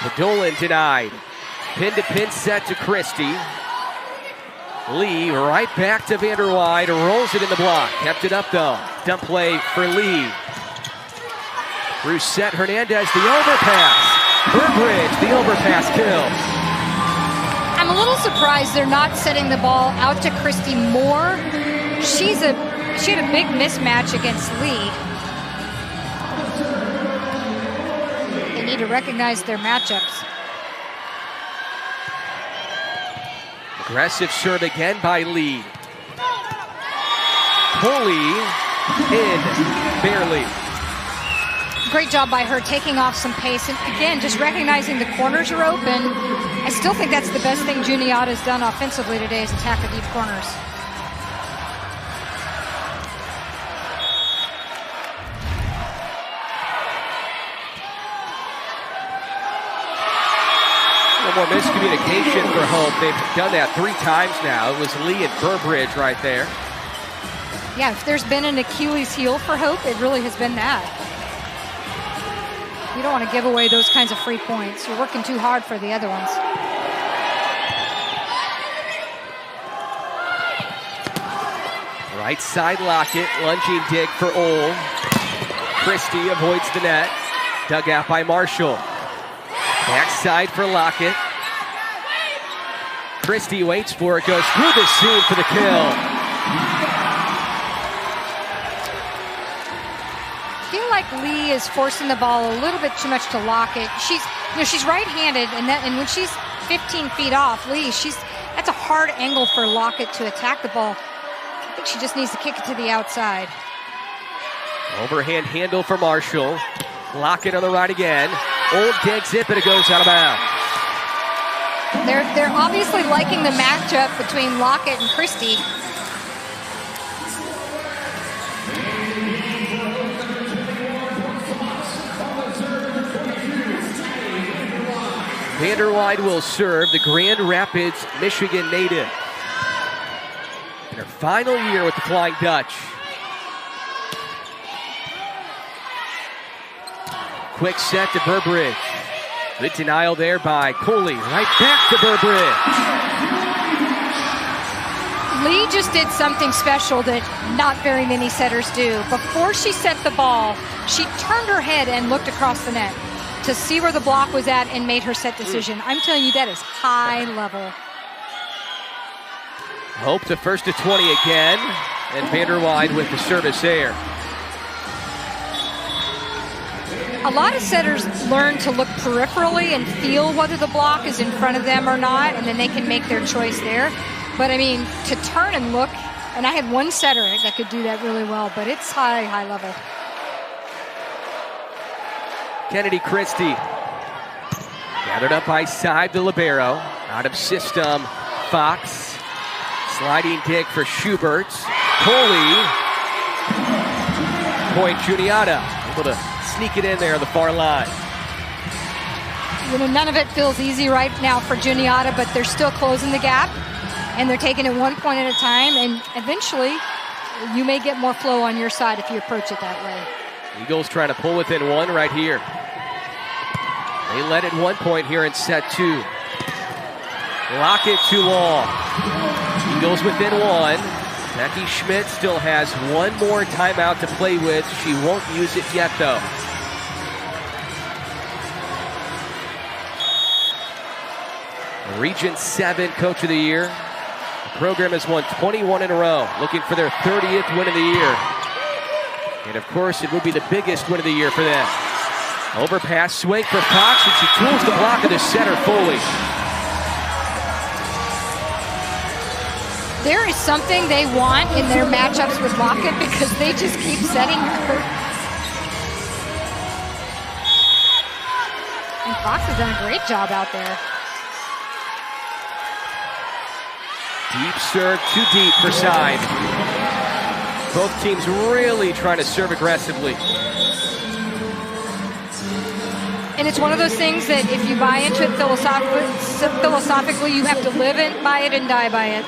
Padolan denied. Pin-to-pin set to Christie. Lee right back to Vanderweide, rolls it in the block. Kept it up though. Dump play for Lee. Brusette Hernandez, the overpass. Burbridge, the overpass kill. I'm a little surprised they're not setting the ball out to Christy more. She had a big mismatch against Lee. They need to recognize their matchups. Aggressive serve again by Lee. Coley in barely. Great job by her taking off some pace. And again, just recognizing the corners are open. I still think that's the best thing Juniata has done offensively today is attack the deep corners. A little more miscommunication for Hope. They've done that 3 times now. It was Lee and Burbridge right there. Yeah, if there's been an Achilles heel for Hope, it really has been that. You don't want to give away those kinds of free points. You're working too hard for the other ones. Right side Lockett, lunging dig for Ole. Christie avoids the net. Dug out by Marshall. Backside for Lockett. Christie waits for it, goes through the seam for the kill. I feel like Lee is forcing the ball a little bit too much to Lockett. She's right-handed, and when she's 15 feet off, Lee, that's a hard angle for Lockett to attack the ball. I think she just needs to kick it to the outside. Overhand handle for Marshall. Lockett on the right again. Old digs it, but it goes out of bounds. They're obviously liking the matchup between Lockett and Christie. Vanderwide will serve, the Grand Rapids, Michigan native. In her final year with the Flying Dutch. Quick set to Burbridge. Good denial there by Coley. Right back to Burbridge. Lee just did something special that not very many setters do. Before she set the ball, she turned her head and looked across the net to see where the block was at and made her set decision. I'm telling you, that is high level. Hope the first to 20 again, and Vanderwide with the service there. A lot of setters learn to look peripherally and feel whether the block is in front of them or not, and then they can make their choice there. But I mean, to turn and look, and I had one setter that could do that really well, but it's high level. Kennedy Christie. Gathered up by side the libero. Out of system, Fox. Sliding dig for Schubert. Coley. Point Juniata. Able to sneak it in there on the far line. You know, none of it feels easy right now for Juniata, but they're still closing the gap, and they're taking it 1 point at a time, and eventually you may get more flow on your side if you approach it that way. Eagles trying to pull within 1 right here. They led at 1 point here in set 2. Lockett too long. Eagles within 1. Becky Schmidt still has 1 more timeout to play with. She won't use it yet, though. Region 7 Coach of the Year. The program has won 21 in a row, looking for their 30th win of the year. And of course, it would be the biggest win of the year for them. Overpass swing for Fox, and she tools the block of the center Foley. There is something they want in their matchups with Lockett because they just keep setting her. And Fox has done a great job out there. Deep serve, too deep for side. Both teams really trying to serve aggressively. And it's one of those things that if you buy into it philosophically, you have to live it, by it, and die by it.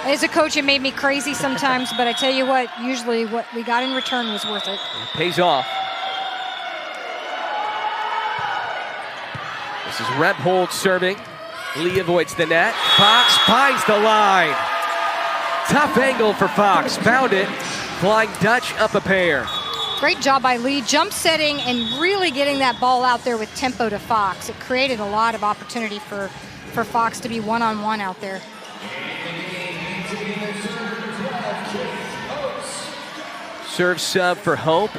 As a coach, it made me crazy sometimes, but I tell you what, usually what we got in return was worth it. It pays off. This is Rebhold serving. Lee avoids the net. Fox finds the line. Tough angle for Fox. Found it. Flying Dutch up a pair. Great job by Lee, jump setting and really getting that ball out there with tempo to Fox. It created a lot of opportunity for Fox to be one-on-one out there. Serve sub for Hope.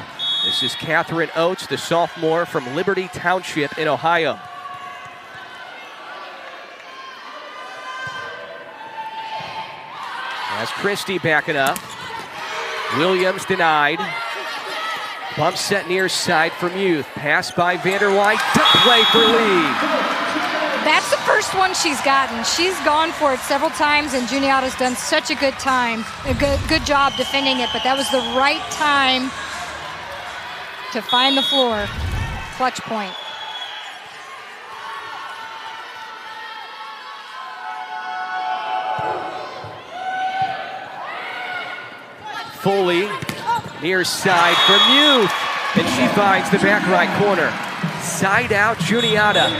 This is Catherine Oates, the sophomore from Liberty Township in Ohio. As Christie backing up. Williams denied. Bump set near side from Youth. Pass by Vanderwijk. Duck play for Lee. That's the first one she's gotten. She's gone for it several times, and Juniata's done such a good good job defending it, but that was the right time to find the floor. Clutch point. Foley, near side from Youth, and she finds the back right corner. Side out, Juniata.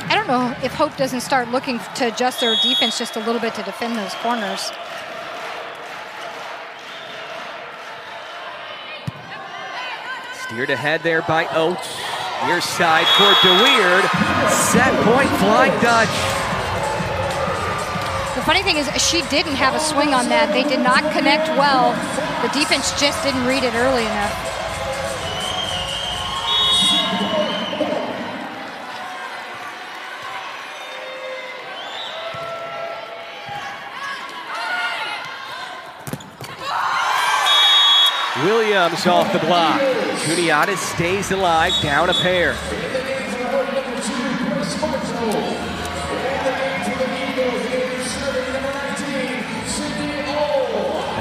I don't know if Hope doesn't start looking to adjust their defense just a little bit to defend those corners. Steered ahead there by Oates. Near side for DeWeerd. Set point, flying Dutch. The funny thing is she didn't have a swing on that. They did not connect well. The defense just didn't read it early enough. Williams off the block. Juniata stays alive, down a pair.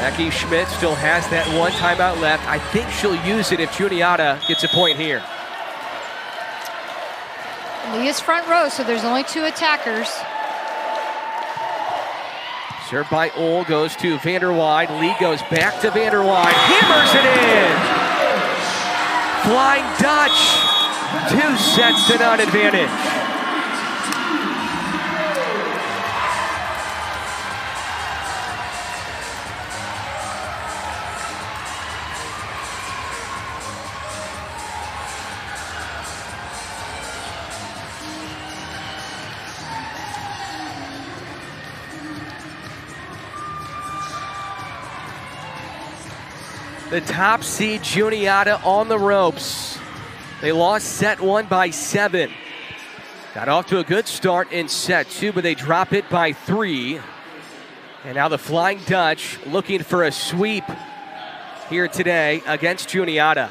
Becky Schmidt still has that one timeout left. I think she'll use it if Juniata gets a point here. Leah's front row, so there's only 2 attackers. Served by Ole, goes to Vanderwijk. Lee goes back to Vanderwijk. Hammers it in! Flying Dutch. 2 sets to none advantage. The top seed Juniata on the ropes. They lost set 1 by 7. Got off to a good start in set 2, but they drop it by 3. And now the Flying Dutch looking for a sweep here today against Juniata.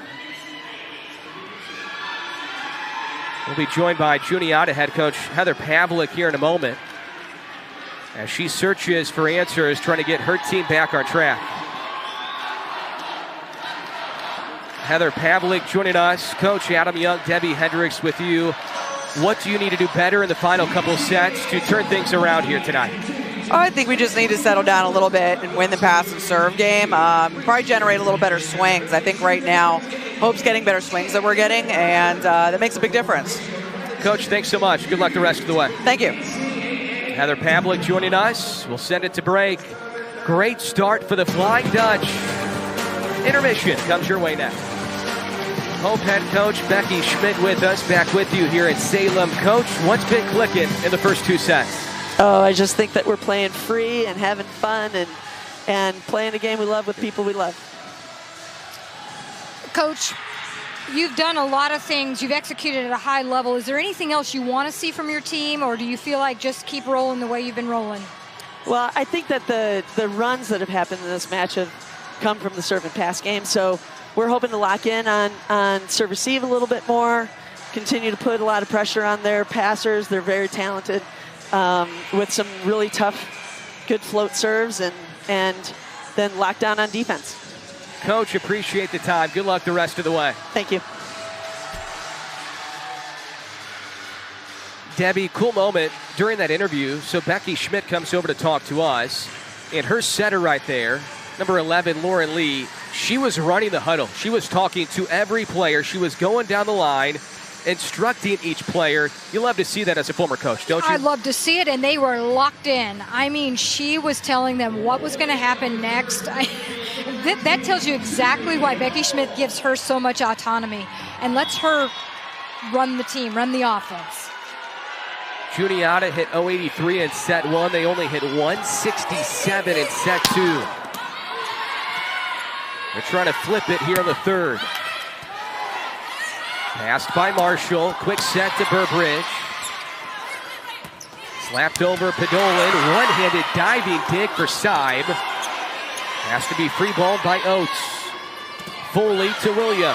We'll be joined by Juniata head coach Heather Pavlik here in a moment as she searches for answers, trying to get her team back on track. Heather Pavlik joining us. Coach Adam Young, Debbie Hendricks with you. What do you need to do better in the final couple sets to turn things around here tonight? Oh, I think we just need to settle down a little bit and win the pass and serve game. Probably generate a little better swings. I think right now, Hope's getting better swings than we're getting, and that makes a big difference. Coach, thanks so much. Good luck the rest of the way. Thank you. Heather Pavlik joining us. We'll send it to break. Great start for the Flying Dutch. Intermission comes your way next. Hope head coach Becky Schmidt with us, back with you here at Salem. Coach, what's been clicking in the first 2 sets? Oh, I just think that we're playing free and having fun and playing a game we love with people we love. Coach, you've done a lot of things. You've executed at a high level. Is there anything else you want to see from your team, or do you feel like just keep rolling the way you've been rolling? Well, I think that the runs that have happened in this match have come from the serve and pass game, so we're hoping to lock in on serve receive a little bit more, continue to put a lot of pressure on their passers. They're very talented with some really tough, good float serves, and then lock down on defense. Coach, appreciate the time. Good luck the rest of the way. Thank you. Debbie, cool moment during that interview. So Becky Schmidt comes over to talk to us, and her setter right there, number 11, Lauren Lee, she was running the huddle. She was talking to every player. She was going down the line, instructing each player. You love to see that as a former coach, don't you? I love to see it, and they were locked in. I mean, she was telling them what was going to happen next. That tells you exactly why Becky Schmidt gives her so much autonomy and lets her run the team, run the offense. Juniata hit 083 in set 1. They only hit 167 in set 2. They're trying to flip it here in the third. Passed by Marshall. Quick set to Burbridge. Slapped over Podolin. One-handed diving dig for Seib. Has to be free balled by Oates. Foley to Williams.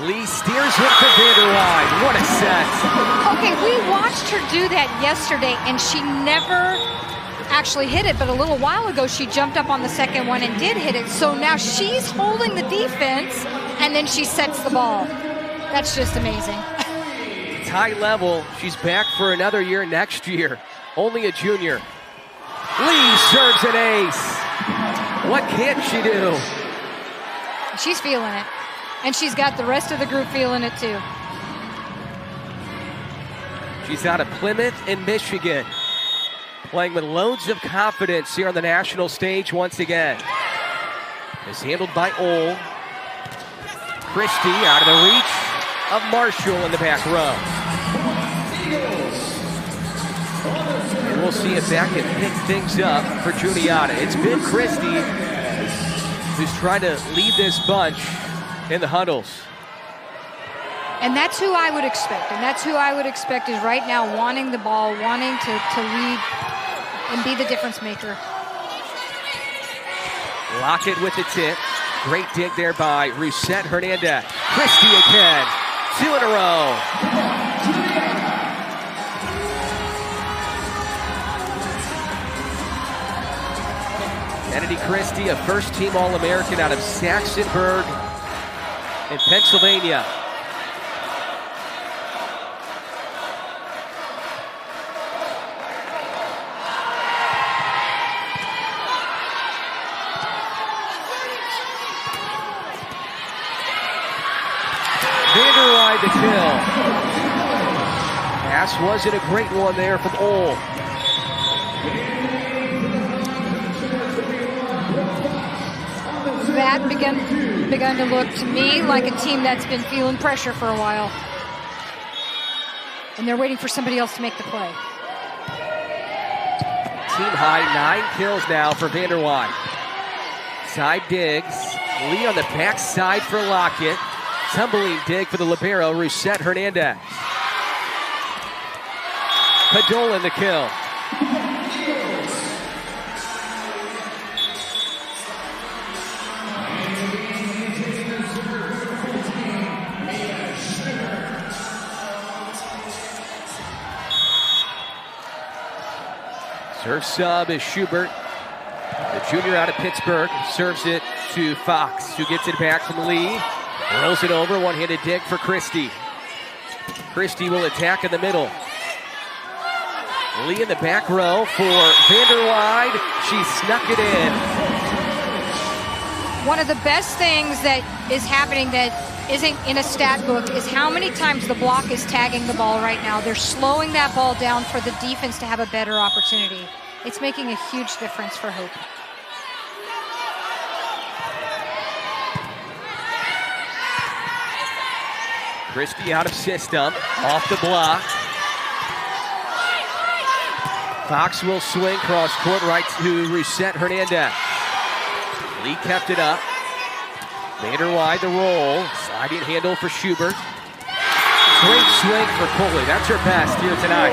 Lee steers it for Vanderwide. What a set. Okay, we watched her do that yesterday, and she never actually hit it, but a little while ago she jumped up on the second one and did hit it. So now she's holding the defense, and then she sets the ball. That's just amazing. It's high level. She's back for another year next year. Only a junior. Lee serves an ace. What can't she do? She's feeling it. And she's got the rest of the group feeling it too. She's out of Plymouth in Michigan. Playing with loads of confidence here on the national stage once again. Is handled by Ole. Christie out of the reach of Marshall in the back row. And we'll see if that can pick things up for Juniata. It's been Christie who's trying to lead this bunch in the huddles. And that's who I would expect. And that's who I would expect is right now wanting the ball, wanting to lead and be the difference maker. Lockett with the tip. Great dig there by Rousette Hernandez. Christie again. 2 in a row. Kennedy Christie, a first-team All-American out of Saxonburg in Pennsylvania. Vanderwide the kill. Pass wasn't a great one there from Ole. That begun to look to me like a team that's been feeling pressure for a while. And they're waiting for somebody else to make the play. Team high, 9 kills now for Vanderwide. Side digs. Lee on the back side for Lockett. Tumbling dig for the libero, Rousette Hernandez. Podolin the kill. Serve sub is Schubert, the junior out of Pittsburgh. Serves it to Fox, who gets it back from Lee. Rolls it over, one-handed dig for Christie. Christie will attack in the middle. Lee in the back row for Vanderwide. She snuck it in. One of the best things that is happening that isn't in a stat book is how many times the block is tagging the ball right now. They're slowing that ball down for the defense to have a better opportunity. It's making a huge difference for Hope. Christie out of system, off the block. Fox will swing cross court right to Rousette Hernandez. Lee kept it up. Vanderwide the roll. Sliding handle for Schubert. Great swing for Coley. That's her best here tonight.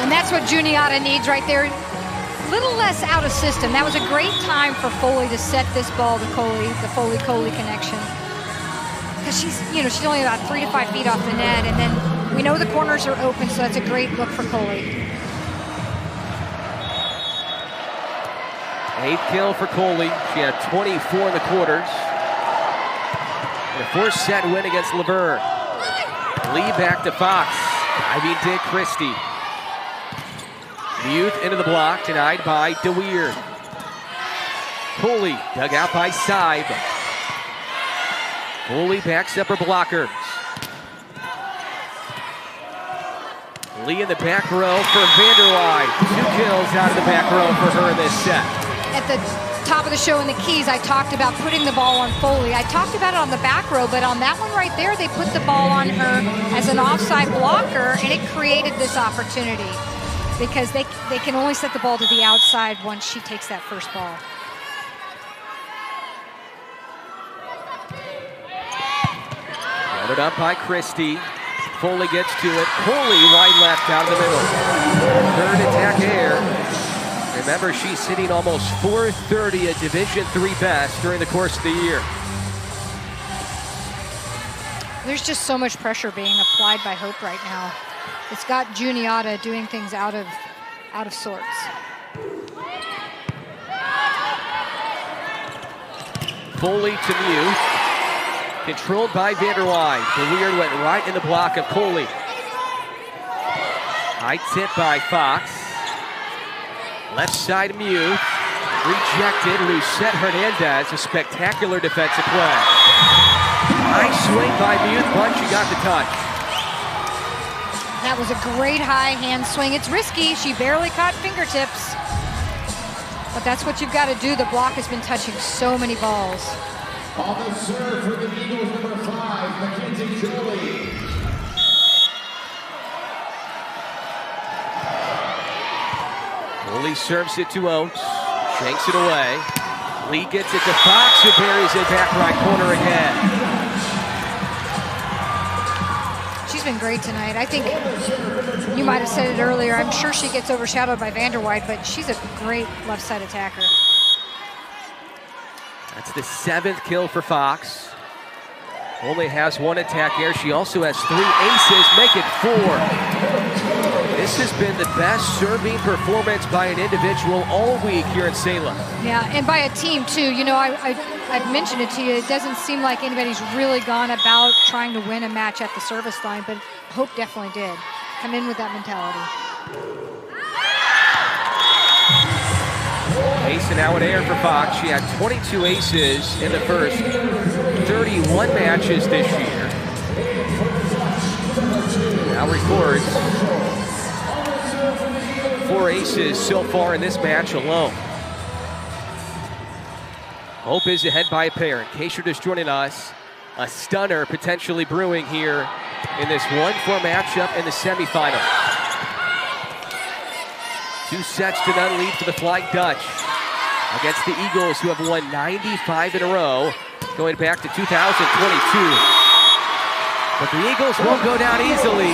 And that's what Juniata needs right there. A little less out of system. That was a great time for Foley to set this ball to Coley, the Foley-Coley connection. Because she's only about 3 to 5 feet off the net, and then we know the corners are open, so that's a great look for Coley. 8th kill for Coley. She had 24 in the quarters. And a 4-set win against Laverne. Lee back to Fox. Diving dig Christie. Muth into the block, denied by DeWeer. Coley dug out by Seib. Foley backs up her blockers. Lee in the back row for Vanderwide. 2 kills out of the back row for her in this set. At the top of the show in the Keys, I talked about putting the ball on Foley. I talked about it on the back row, but on that one right there, they put the ball on her as an offside blocker, and it created this opportunity because they can only set the ball to the outside once she takes that first ball. Gathered up by Christie. Foley gets to it. Foley wide left down the middle. Third attack air. Remember, she's hitting almost 430, a Division III best during the course of the year. There's just so much pressure being applied by Hope right now. It's got Juniata doing things out of sorts. Foley to Muth. Controlled by Vanderwide. The weird went right in the block of Coley. High tip by Fox. Left side Muth. Rejected. Lucette Hernandez. A spectacular defensive play. Nice swing by Muth, but she got the touch. That was a great high hand swing. It's risky. She barely caught fingertips. But that's what you've got to do. The block has been touching so many balls. On the serve for the Eagles, number 5, Mackenzie Jolie. Jolie serves it to Oates. Shanks it away. Lee gets it to Fox, who buries it back right corner again. She's been great tonight. I think you might have said it earlier. I'm sure she gets overshadowed by Vanderwide, but she's a great left side attacker. That's the 7th kill for Fox. Only has 1 attack air. She also has 3 aces, make it 4. This has been the best serving performance by an individual all week here in Salem. Yeah, and by a team too. You know, I've mentioned it to you. It doesn't seem like anybody's really gone about trying to win a match at the service line, but Hope definitely did. Come in with that mentality. Ace and out air for Fox. She had 22 aces in the first 31 matches this year. Now records 4 aces so far in this match alone. Hope is ahead by a pair. In case you're just joining us, a stunner potentially brewing here in this 1-4 matchup in the semifinal. 2-0 lead for the Flying Dutch against the Eagles, who have won 95 in a row going back to 2022. But the Eagles won't go down easily.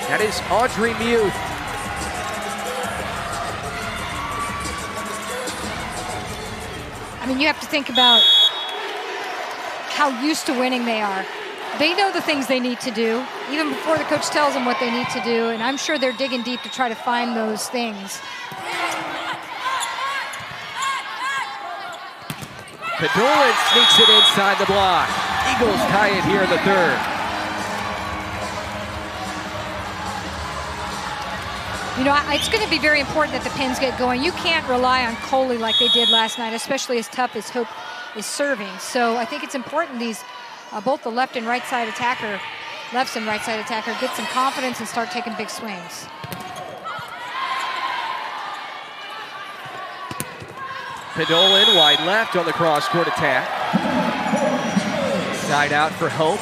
That is Audrey Muth. I mean, you have to think about how used to winning they are. They know the things they need to do, even before the coach tells them what they need to do, and I'm sure they're digging deep to try to find those things. Pedolin sneaks it inside the block. Eagles tie it here in the 3rd. You know, it's going to be very important that the pins get going. You can't rely on Coley like they did last night, especially as tough as Hope is serving. So I think it's important these, both the left and right side attacker, lefts and right side attacker, get some confidence and start taking big swings. Pedolin wide left on the cross-court attack. Side out for Hope.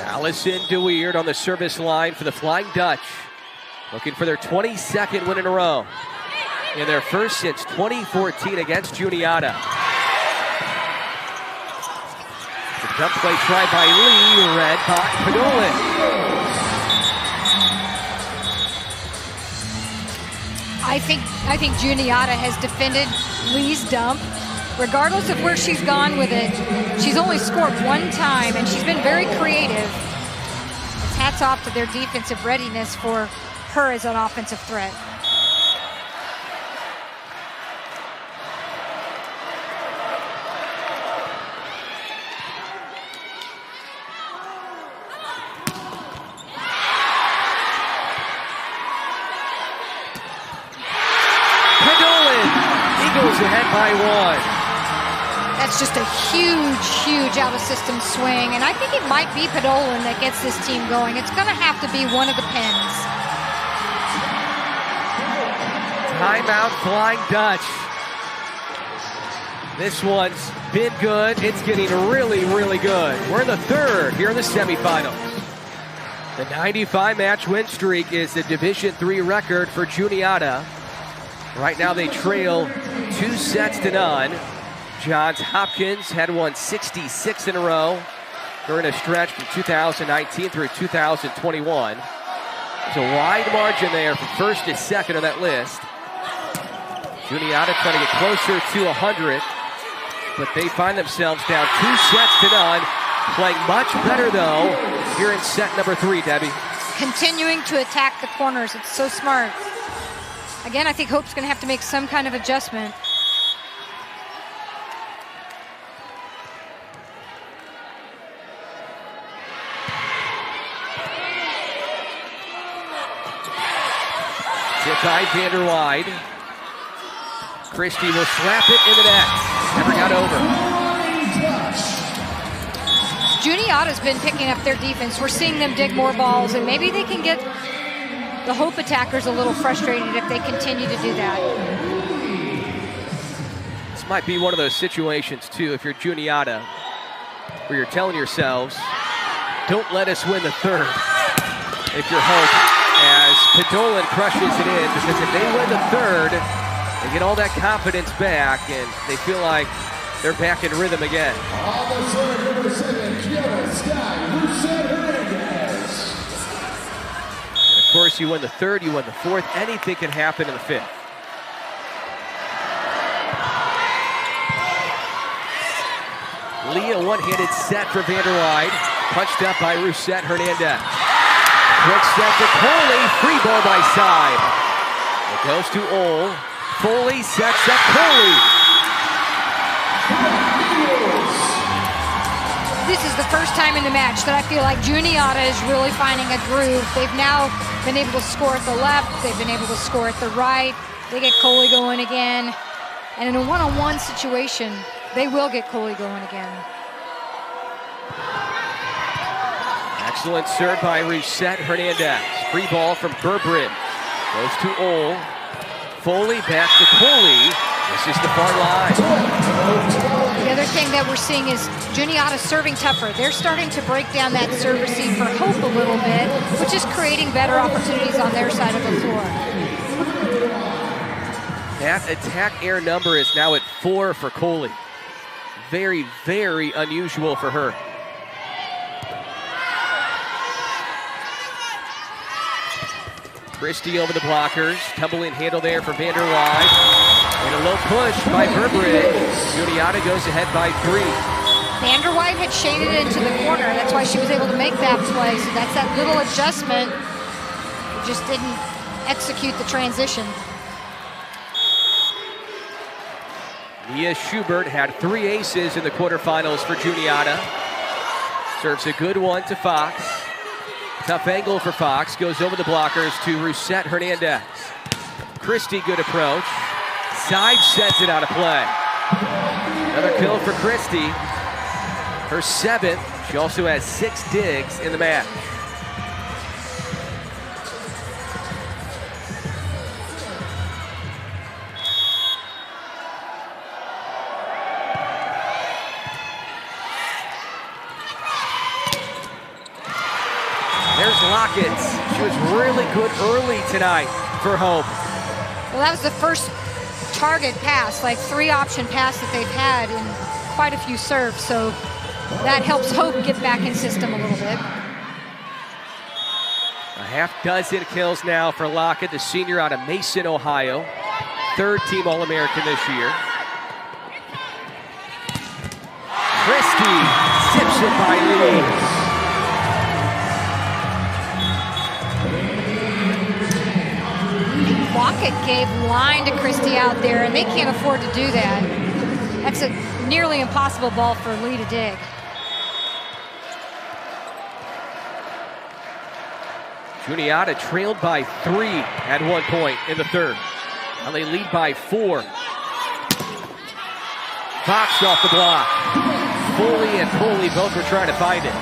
Allison DeWeerd on the service line for the Flying Dutch, looking for their 22nd win in a row, in their first since 2014 against Juniata. The dump play tried by Lee, read by Pedolin. I think Juniata has defended Lee's dump. Regardless of where she's gone with it, she's only scored 1 time, and she's been very creative. It's hats off to their defensive readiness for her as an offensive threat. Pedolin, Eagles ahead by 1. That's just a huge, huge out-of-system swing, and I think it might be Pedolin that gets this team going. It's going to have to be one of the pins. Timeout, Flying Dutch. This one's been good. It's getting really, really good. We're in the 3rd here in the semifinals. The 95-match win streak is the Division III record for Juniata. Right now they trail 2-0. Johns Hopkins had won 66 in a row during a stretch from 2019 through 2021. There's a wide margin there from first to second on that list. Juniata trying to get closer to 100, but they find themselves down 2-0. Playing much better, though, here in set number 3, Debbie. Continuing to attack the corners. It's so smart. Again, I think Hope's going to have to make some kind of adjustment. Tip by Vanderwide. Christie will slap it in the net. Never got over. Juniata's been picking up their defense. We're seeing them dig more balls, and maybe they can get the Hope attackers a little frustrated if they continue to do that. This might be one of those situations, too, if you're Juniata, where you're telling yourselves, don't let us win the third. If you're Hope, as Podolin crushes it in, because if they win the third, they get all that confidence back, and they feel like they're back in rhythm again. On the serve, number 7, And of course, you win the third, you win the fourth. Anything can happen in the fifth. Leah one-handed set for Vanderwide. Punched up by Rousset Hernandez. Quick set to Coley. Free ball by side. It goes to Ole. Foley sets up Coley. This is the first time in the match that I feel like Juniata is really finding a groove. They've now been able to score at the left. They've been able to score at the right. They get Coley going again. And in a one-on-one situation, they will get Coley going again. Excellent serve by Rousset Hernandez. Free ball from Burbridge. Goes to Ole. Foley back to Coley. This is the far line. The other thing that we're seeing is Juniata serving tougher. They're starting to break down that serve receive for Hope a little bit, which is creating better opportunities on their side of the floor. That attack air number is now at 4 for Coley. Very, very unusual for her. Christie over the blockers. Tumbling handle there for Vanderwide. And a low push by Burbridge. Juniata goes ahead by 3. Vanderwide had shaded it into the corner. That's why she was able to make that play. So that's that little adjustment. Just didn't execute the transition. Mia Schubert had 3 aces in the quarterfinals for Juniata. Serves a good one to Fox. Tough angle for Fox. Goes over the blockers to Rousset Hernandez. Christie, good approach. Side sets it out of play. Another kill for Christie. Her 7th. She also has 6 digs in the match. There's Lockett. She was really good early tonight for Hope. Well, that was the first target pass, like 3-option pass that they've had in quite a few serves. So that helps Hope get back in system a little bit. A half dozen kills now for Lockett, the senior out of Mason, Ohio. 3rd team All-American this year. Christie zips it by Lee. Lockett gave line to Christie out there, and they can't afford to do that. That's a nearly impossible ball for Lee to dig. Juniata trailed by 3 at one point in the 3rd. Now they lead by 4. Fox off the block. Foley and Coley both were trying to find it.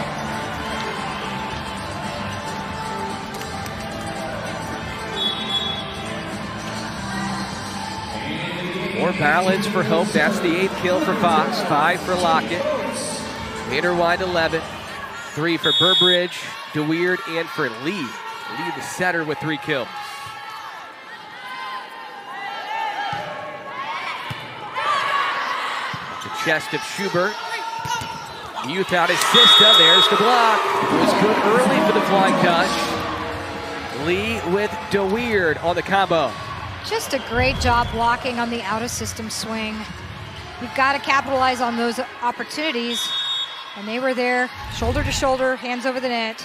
More balance for Hope. That's the 8th kill for Fox. 5 for Lockett. Vanderwide 11. 3 for Burbridge, DeWeerd, and for Lee. Lee the setter with 3 kills. chest of Schubert. Muth out his system. There's the block. It was good early for the Flying Dutch. Lee with DeWeerd on the combo. Just a great job blocking on the out-of-system swing. You've got to capitalize on those opportunities. And they were there, shoulder to shoulder, hands over the net.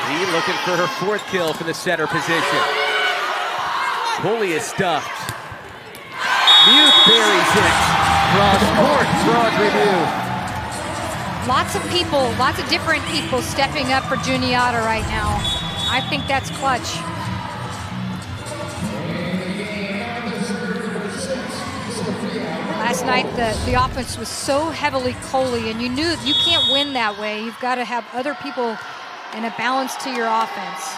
Lee looking for her 4th kill from the center position. Coley is stuffed. Muth buries it. Cross court for Audrey Muth. Lots of people, lots of different people stepping up for Juniata right now. I think that's clutch. Last night, the offense was so heavily Coley, and you knew you can't win that way. You've got to have other people and a balance to your offense.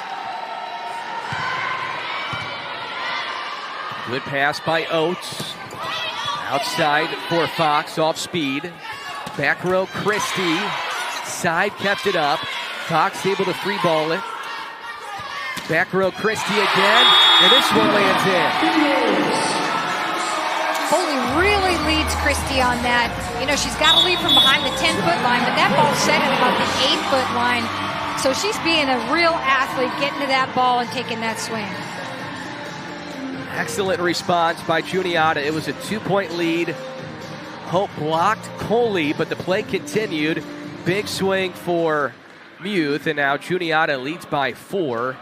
Good pass by Oates. Outside for Fox, off speed. Back row, Christie. Side kept it up. Fox able to free ball it. Back row, Christie again. And this one lands in. Foley really leads Christie on that. You know, she's got to lead from behind the 10-foot line, but that ball's set at about the 8-foot line. So she's being a real athlete, getting to that ball and taking that swing. Excellent response by Juniata. It was a 2-point lead. Hope blocked Coley, but the play continued. Big swing for Muth, and now Juniata leads by 4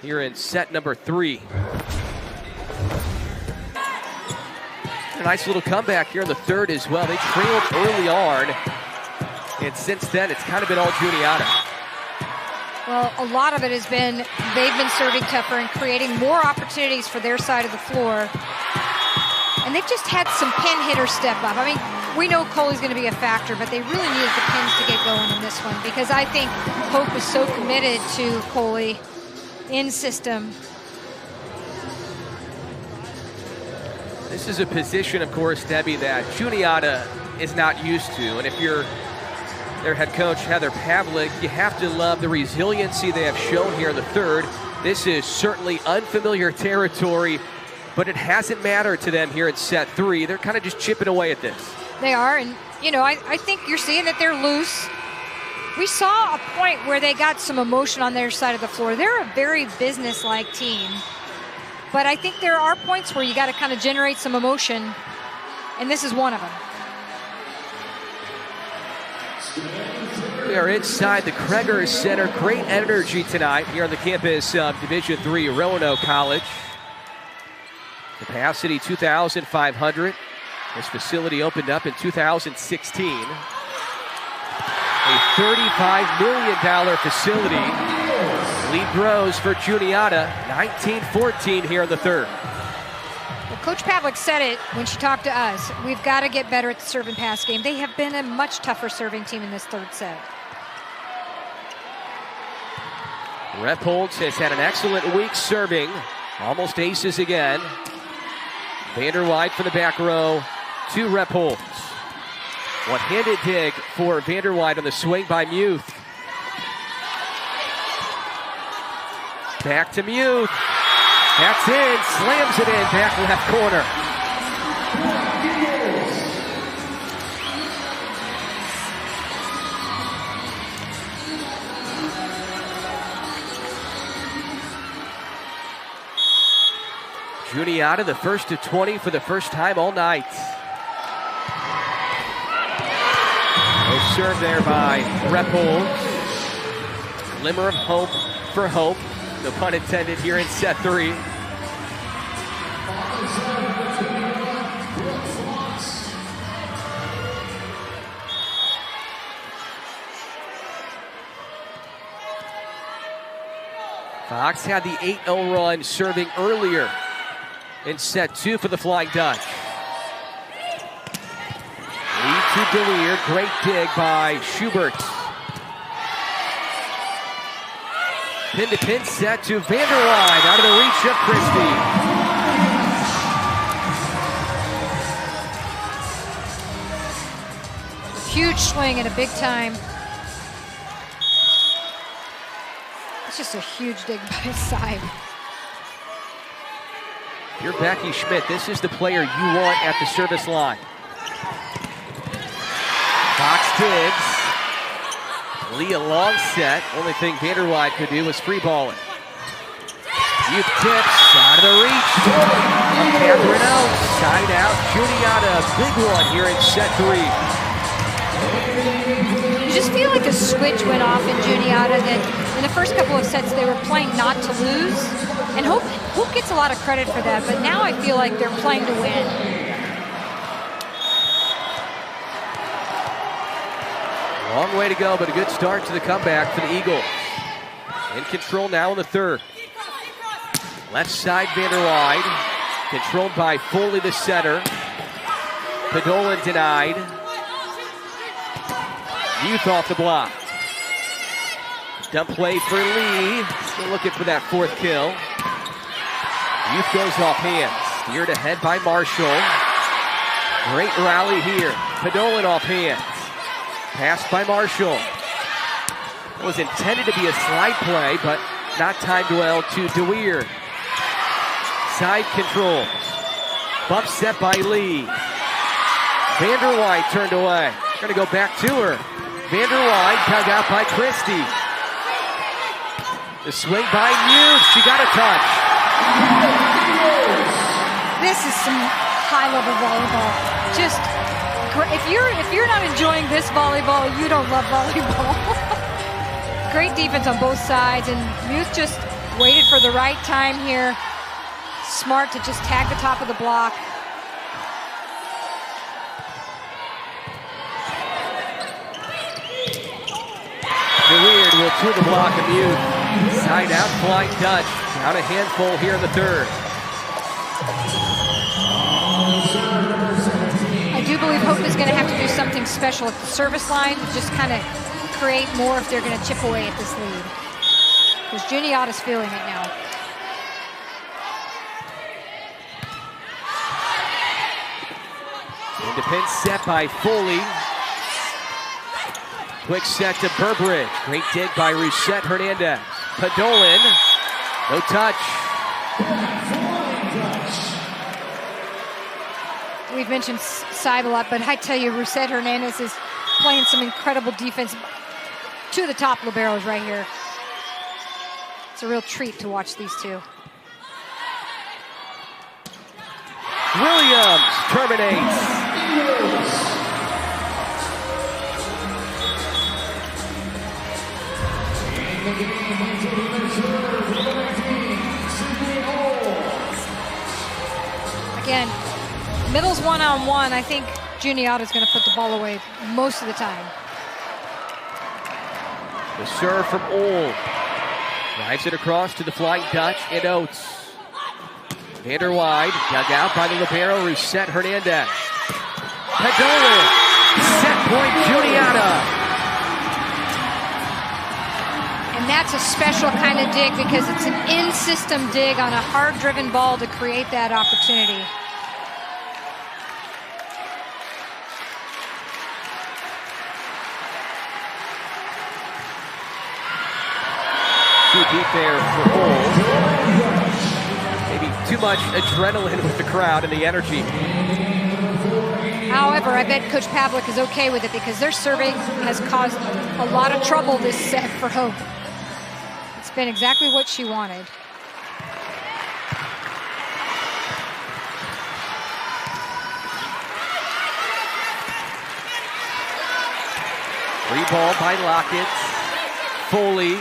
here in set number 3. A nice little comeback here in the 3rd as well. They trailed early on, and since then it's kind of been all Juniata. Well, a lot of it has been they've been serving tougher and creating more opportunities for their side of the floor. And they've just had some pin hitters step up. I mean, we know Coley's going to be a factor, but they really needed the pins to get going in this one because I think Hope is so committed to Coley in system. This is a position, of course, Debbie, that Juniata is not used to. And if you're their head coach, Heather Pavlik, you have to love the resiliency they have shown here in the 3rd. This is certainly unfamiliar territory, but it hasn't mattered to them here in set 3. They're kind of just chipping away at this. They are, and you know, I think you're seeing that they're loose. We saw a point where they got some emotion on their side of the floor. They're a very business-like team, but I think there are points where you got to kind of generate some emotion, and this is one of them. We are inside the Kreger Center. Great energy tonight here on the campus of Division III Roanoke College. Capacity 2,500. This facility opened up in 2016. A $35 million facility. Lead grows for Juniata, 19-14 here in the 3rd. Well, Coach Pavlik said it when she talked to us. We've got to get better at the serve and pass game. They have been a much tougher serving team in this 3rd set. Repholz has had an excellent week serving. Almost aces again. Vanderwide for the back row to Repholz. One-handed dig for Vanderwide on the swing by Muth. Back to Muth. That's in, slams it in, back left corner. Juniata, the first to 20 for the first time all night. Nice serve there by Repholz. Glimmer of hope for Hope. No pun intended here in set 3. Fox had the 8-0 run serving earlier in set 2 for the Flying Dutch. Lead to DeWeerd. Great dig by Schubert. Pin-to-pin set to Vanderwide. Out of the reach of Christie. Huge swing and a big time. It's just a huge dig by his side. If you're Becky Schmidt, this is the player you want at the service line. Fox digs. Lee a long set. Only thing Vanderwide could do was free ball it. Youth tips out of the reach. Catherine Oates. Side out. Juniata. Big one here in set 3. You just feel like a switch went off in Juniata, that in the first couple of sets they were playing not to lose. And Hope gets a lot of credit for that, but now I feel like they're playing to win. Long way to go, but a good start to the comeback for the Eagles. In control now in the third. Left side, Vanderwide. Controlled by Foley, the setter. Padolan denied. Youth off the block. Dump play for Lee. Still looking for that 4th kill. Youth goes off hands. Steered ahead by Marshall. Great rally here. Padolan off hands. Passed by Marshall. It was intended to be a slide play, but not timed well to DeWeer. Side controls. Bump set by Lee. Vanderwide turned away. Gonna go back to her. Vanderwide dug out by Christie. The swing by Muse. She got a touch. This is some high-level volleyball. Just great. If you're not enjoying this volleyball, you don't love volleyball. Great defense on both sides, and Muse just waited for the right time here. Smart to just tag the top of the block. DeWeer will to the block of Mute. Side out, flying Dutch. Down a handful here in the third. I do believe Hope is going to have to do something special at the service line to just kind of create more if they're going to chip away at this lead. Because Juniata's feeling it now. Independent set by Foley. Quick set to Burbridge. Great dig by Rousette Hernandez. Padolan. No touch. We've mentioned side a lot, but I tell you, Rousette Hernandez is playing some incredible defense. To the top liberos right here. It's a real treat to watch these two. Williams terminates. Again, middle's one-on-one. I think Juniata's going to put the ball away most of the time. The serve from Old. Drives it across to the flying Dutch and Oates. Vanderwide, dug out by the libero, Rousette Hernandez. Padolan, set point, Juniata. And that's a special kind of dig because it's an in-system dig on a hard-driven ball to create that opportunity. Too deep there for Old. Maybe too much adrenaline with the crowd and the energy. However, I bet Coach Pavlik is okay with it because their serving has caused a lot of trouble this set for Hope. It's been exactly what she wanted. Free ball by Lockett. Foley.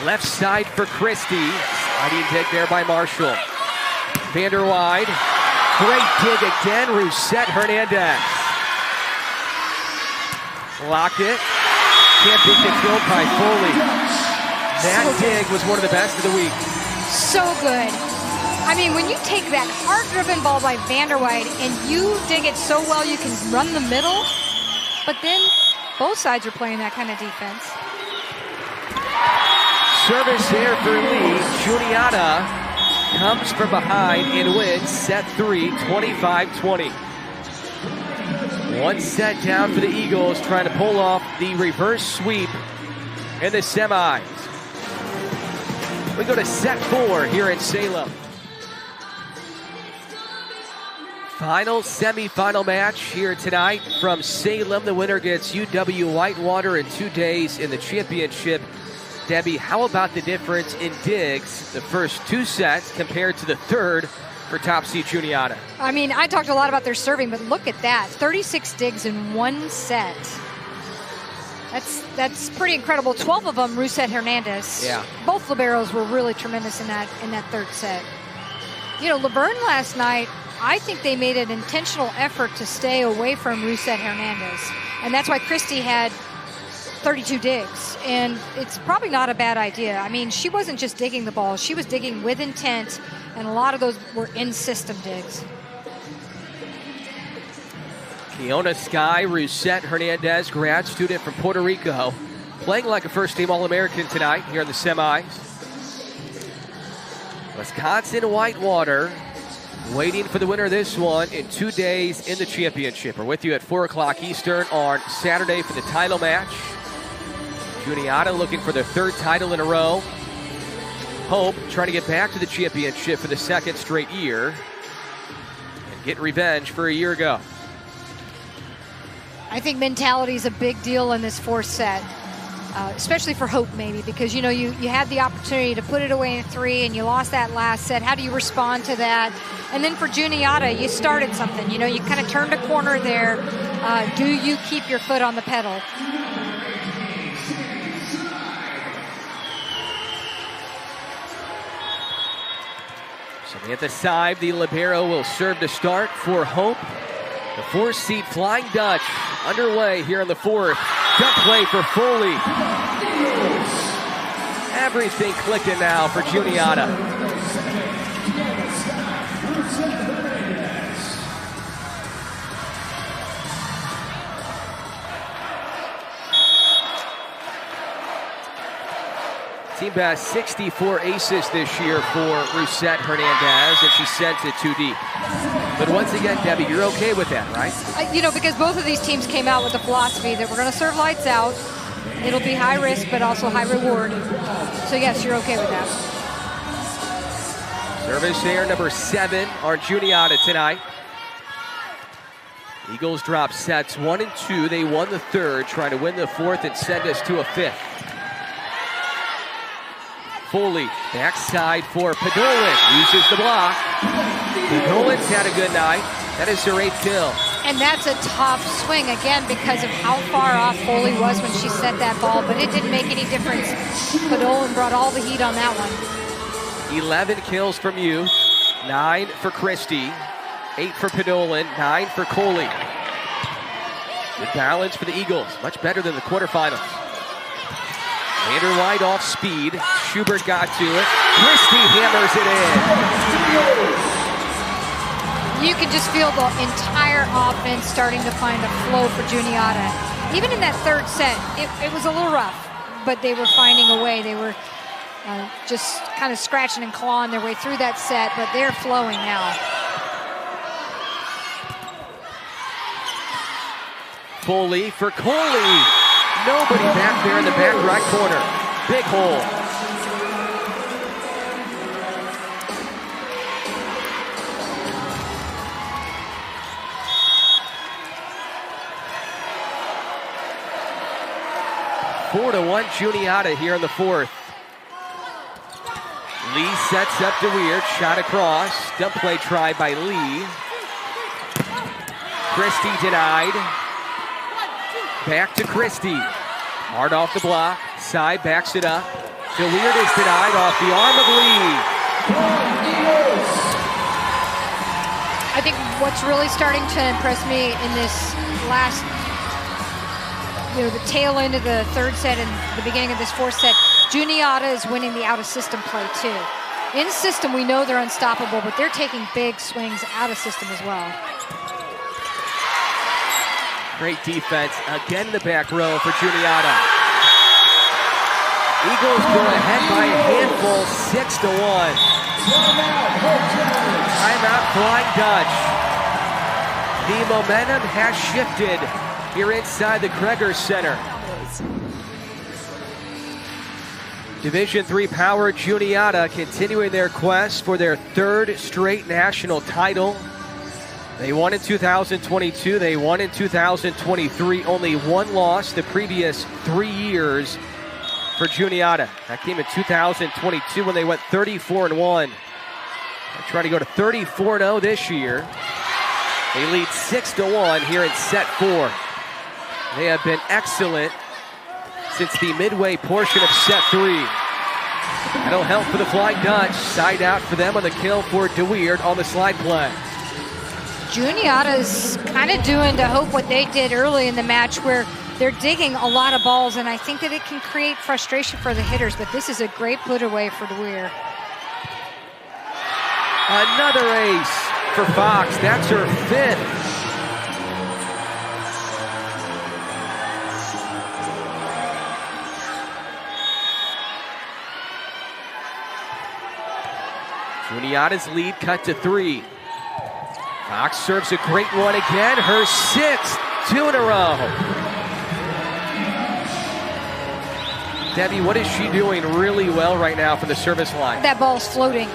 Left side for Christie. Sliding dig there by Marshall. Vanderwide. Great dig again. Rousette Hernandez. Lockett. Can't be controlled by Foley. That dig was one of the best of the week. So good. I mean, when you take that hard-driven ball by Vanderwide and you dig it so well you can run the middle, but then both sides are playing that kind of defense. Service there for Lee. Juniata comes from behind and wins set 3, 25-20. One set down for the Eagles, trying to pull off the reverse sweep in the semis. We go to set 4 here in Salem. Final semifinal match here tonight from Salem. The winner gets UW Whitewater in 2 days in the championship. Debbie, how about the difference in digs, the first 2 sets compared to the third for top seed Juniata? I mean, I talked a lot about their serving, but look at that. 36 digs in 1 set. That's pretty incredible. 12 of them, Rusette Hernandez. Yeah. Both liberos were really tremendous in that third set. You know, Laverne last night, I think they made an intentional effort to stay away from Rusette Hernandez. And that's why Christy had 32 digs. And it's probably not a bad idea. I mean, she wasn't just digging the ball. She was digging with intent, and a lot of those were in-system digs. Keona Sky, Rusette Hernandez, grad student from Puerto Rico, playing like a first-team All-American tonight here in the semis. Wisconsin Whitewater waiting for the winner of this one in 2 days in the championship. We're with you at 4 o'clock Eastern on Saturday for the title match. Juniata looking for their 3rd title in a row. Hope trying to get back to the championship for the 2nd straight year and get revenge for a year ago. I think mentality is a big deal in this 4th set, especially for Hope maybe, because, you know, you had the opportunity to put it away in 3 and you lost that last set. How do you respond to that? And then for Juniata, you started something. You know, you kind of turned a corner there. Do you keep your foot on the pedal? Samantha Seib, the libero, will serve to start for Hope. The 4-seed Flying Dutch underway here in the 4th. Dump play for Foley. Everything clicking now for Juniata. Team best 64 aces this year for Rusette Hernandez, and she sends it too deep. But once again, Debbie, you're okay with that, right? You know, because both of these teams came out with the philosophy that we're going to serve lights out. It'll be high risk, but also high reward. So yes, you're okay with that. Service error number 7 on Juniata tonight. Eagles drop sets 1 and 2. They won the 3rd, trying to win the 4th and send us to a 5th. Foley, backside for Podolin, uses the block. Podolin's had a good night. That is her 8th kill. And that's a tough swing, again, because of how far off Foley was when she set that ball, but it didn't make any difference. Podolin brought all the heat on that one. 11 kills from Youth, 9 for Christie, 8 for Podolin, 9 for Coley. Good balance for the Eagles, much better than the quarterfinals. Vander White off speed. Schubert got to it. Christie hammers it in. You can just feel the entire offense starting to find a flow for Juniata. Even in that 3rd set, it was a little rough, but they were finding a way. They were just kind of scratching and clawing their way through that set, but they're flowing now. Foley for Coley. Nobody back there in the back right corner. Big hole. Four to 1 Juniata here in the 4th. Lee sets up to Weird. Shot across. Dump play tried by Lee. Christie denied. Back to Christie. Hard off the block. Side backs it up. DeWeird is denied off the arm of Lee. I think what's really starting to impress me in this last, you know, the tail end of the 3rd set and the beginning of this 4th set, Juniata is winning the out-of-system play too. In system, we know they're unstoppable, but they're taking big swings out of system as well. Great defense again in the back row for Juniata. Eagles go ahead by a handful, 6-1. Timeout, Flying Dutch. The momentum has shifted here inside the Kreger Center. Division III power Juniata continuing their quest for their third straight national title. They won in 2022, they won in 2023, only one loss the previous 3 years for Juniata. That came in 2022 when they went 34-1. They're trying to go to 34-0 this year. They lead 6-1 here in set 4. They have been excellent since the midway portion of set 3. That'll help for the Flying Dutch. Side out for them on the kill for DeWeerd on the slide play. Juniata's kind of doing to Hope what they did early in the match, where they're digging a lot of balls, and I think that it can create frustration for the hitters, but this is a great put away for DeWeerd. Another ace for Fox. That's her 5th. Juniata's lead cut to 3. Fox serves a great one again, her 6th, 2 in a row. Debbie, what is she doing really well right now from the service line? That ball's floating.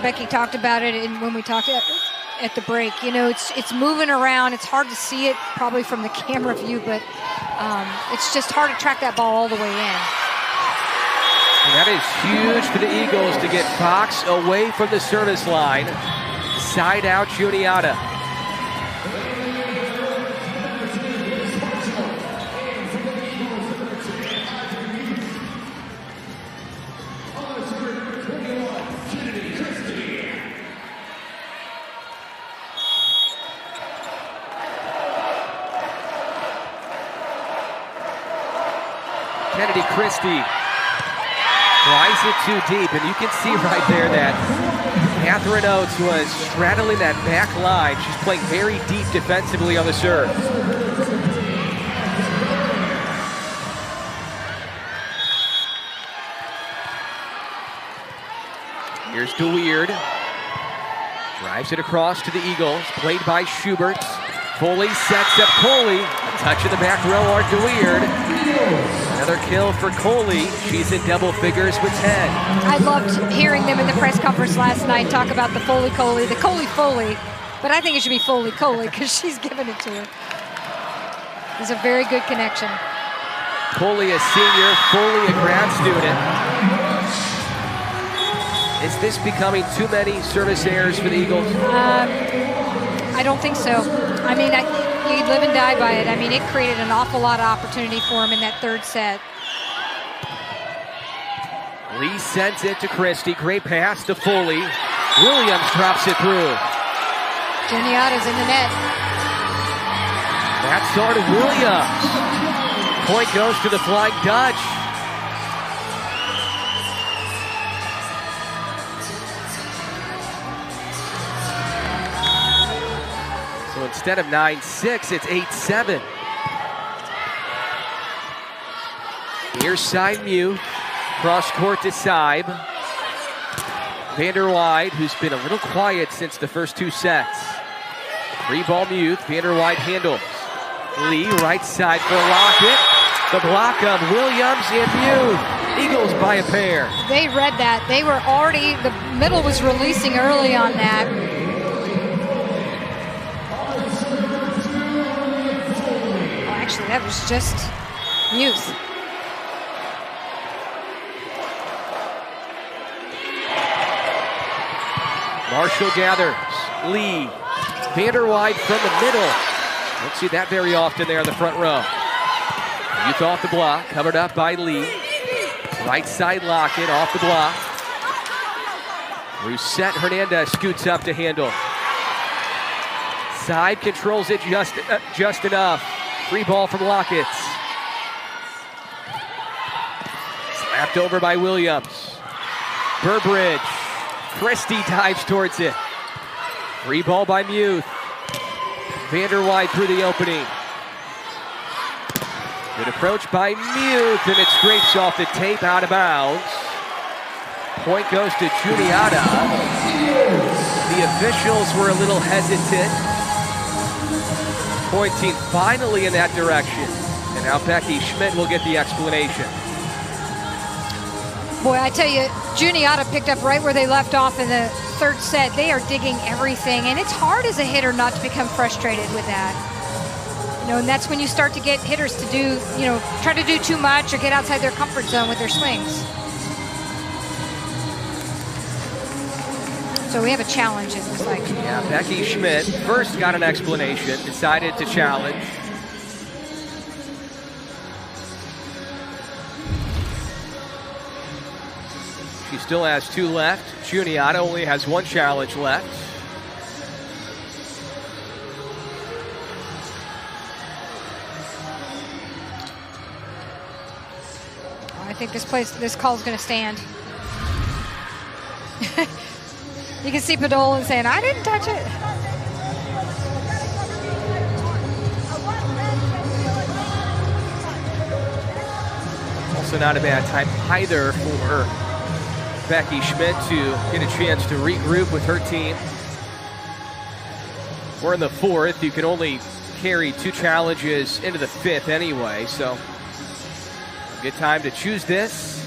Becky talked about it when we talked at the break. You know, it's moving around. It's hard to see it probably from the camera view, but it's just hard to track that ball all the way in. And that is huge for the Eagles to get Fox away from the service line. Side out Juniata. Kennedy Christie drives it too deep, and you can see right there that Catherine Oates was straddling that back line. She's playing very deep defensively on the serve. Here's DeWeerd. Drives it across to the Eagles, played by Schubert. Foley sets up Coley. A touch in the back row on DeWeerd. Another kill for Coley. She's in double figures with 10. I loved hearing them in the press conference last night talk about the Foley-Coley, the Coley-Foley, but I think it should be Foley-Coley because she's giving it to her. There's a very good connection. Coley a senior, Foley a grad student. Is this becoming too many service errors for the Eagles? I don't think so. I mean, you live and die by it. I mean, it created an awful lot of opportunity for him in that third set. Lee sends it to Christie. Great pass to Foley. Williams drops it through. Juniata's in the net. That's on Williams. Point goes to the Flying Dutch. So instead of 9-6, it's 8-7. Near side Mew. Cross court to Seib. Vanderweide, who's been a little quiet since the first 2 sets. Free ball Muth. Vanderweide handles. Lee right side for Lockett. The block of Williams and Muth. Eagles by a pair. They read that. They were already, the middle was releasing early on that. Oh, actually, that was just Muth. Marshall gathers. Lee. Vanderweide from the middle. Don't see that very often there in the front row. Youth off the block. Covered up by Lee. Right side Lockett off the block. Rousset Hernandez scoots up to handle. Side controls it just enough. Free ball from Lockett. Slapped over by Williams. Burbridge. Christie dives towards it. Free ball by Muth. Vanderweide through the opening. Good approach by Muth, and it scrapes off the tape out of bounds. Point goes to Juniata. The officials were a little hesitant, pointing finally in that direction. And now Becky Schmidt will get the explanation. Boy, I tell you, Juniata picked up right where they left off in the third set. They are digging everything, and it's hard as a hitter not to become frustrated with that. And that's when you start to get hitters to do, try to do too much or get outside their comfort zone with their swings. So we have a challenge, it looks like. Yeah, Becky Schmidt first got an explanation, decided to challenge. She still has 2 left. Juniata only has 1 challenge left. I think this call is going to stand. You can see Podolin saying, I didn't touch it. Also not a bad time either for Becky Schmidt to get a chance to regroup with her team. We're in the 4th. You can only carry 2 challenges into the 5th anyway, so good time to choose this.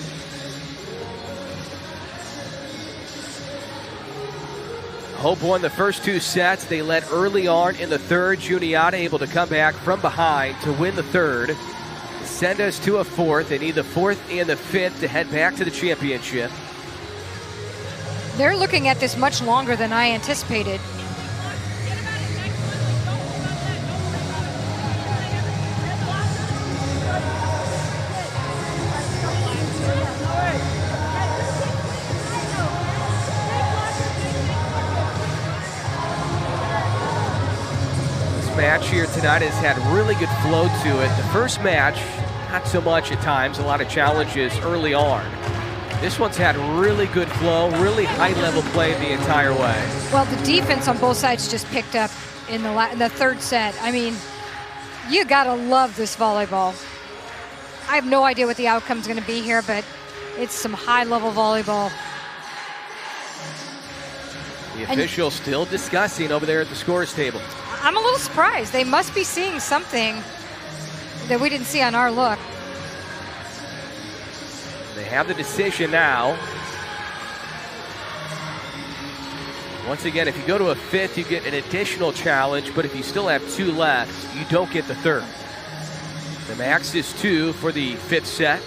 Hope won the first 2 sets. They led early on in the 3rd. Juniata able to come back from behind to win the 3rd. Send us to a 4th. They need the 4th and the 5th to head back to the championship. They're looking at this much longer than I anticipated. Match here tonight has had really good flow to it. The first match, not so much at times, a lot of challenges early on. This one's had really good flow, really high-level play the entire way. Well, the defense on both sides just picked up in the 3rd set. I mean, you gotta love this volleyball. I have no idea what the outcome's gonna be here, but it's some high-level volleyball. The officials still discussing over there at the scores table. I'm a little surprised. They must be seeing something that we didn't see on our look. They have the decision now. Once again, if you go to a 5th, you get an additional challenge, but if you still have 2 left, you don't get the 3rd. The max is 2 for the 5th set.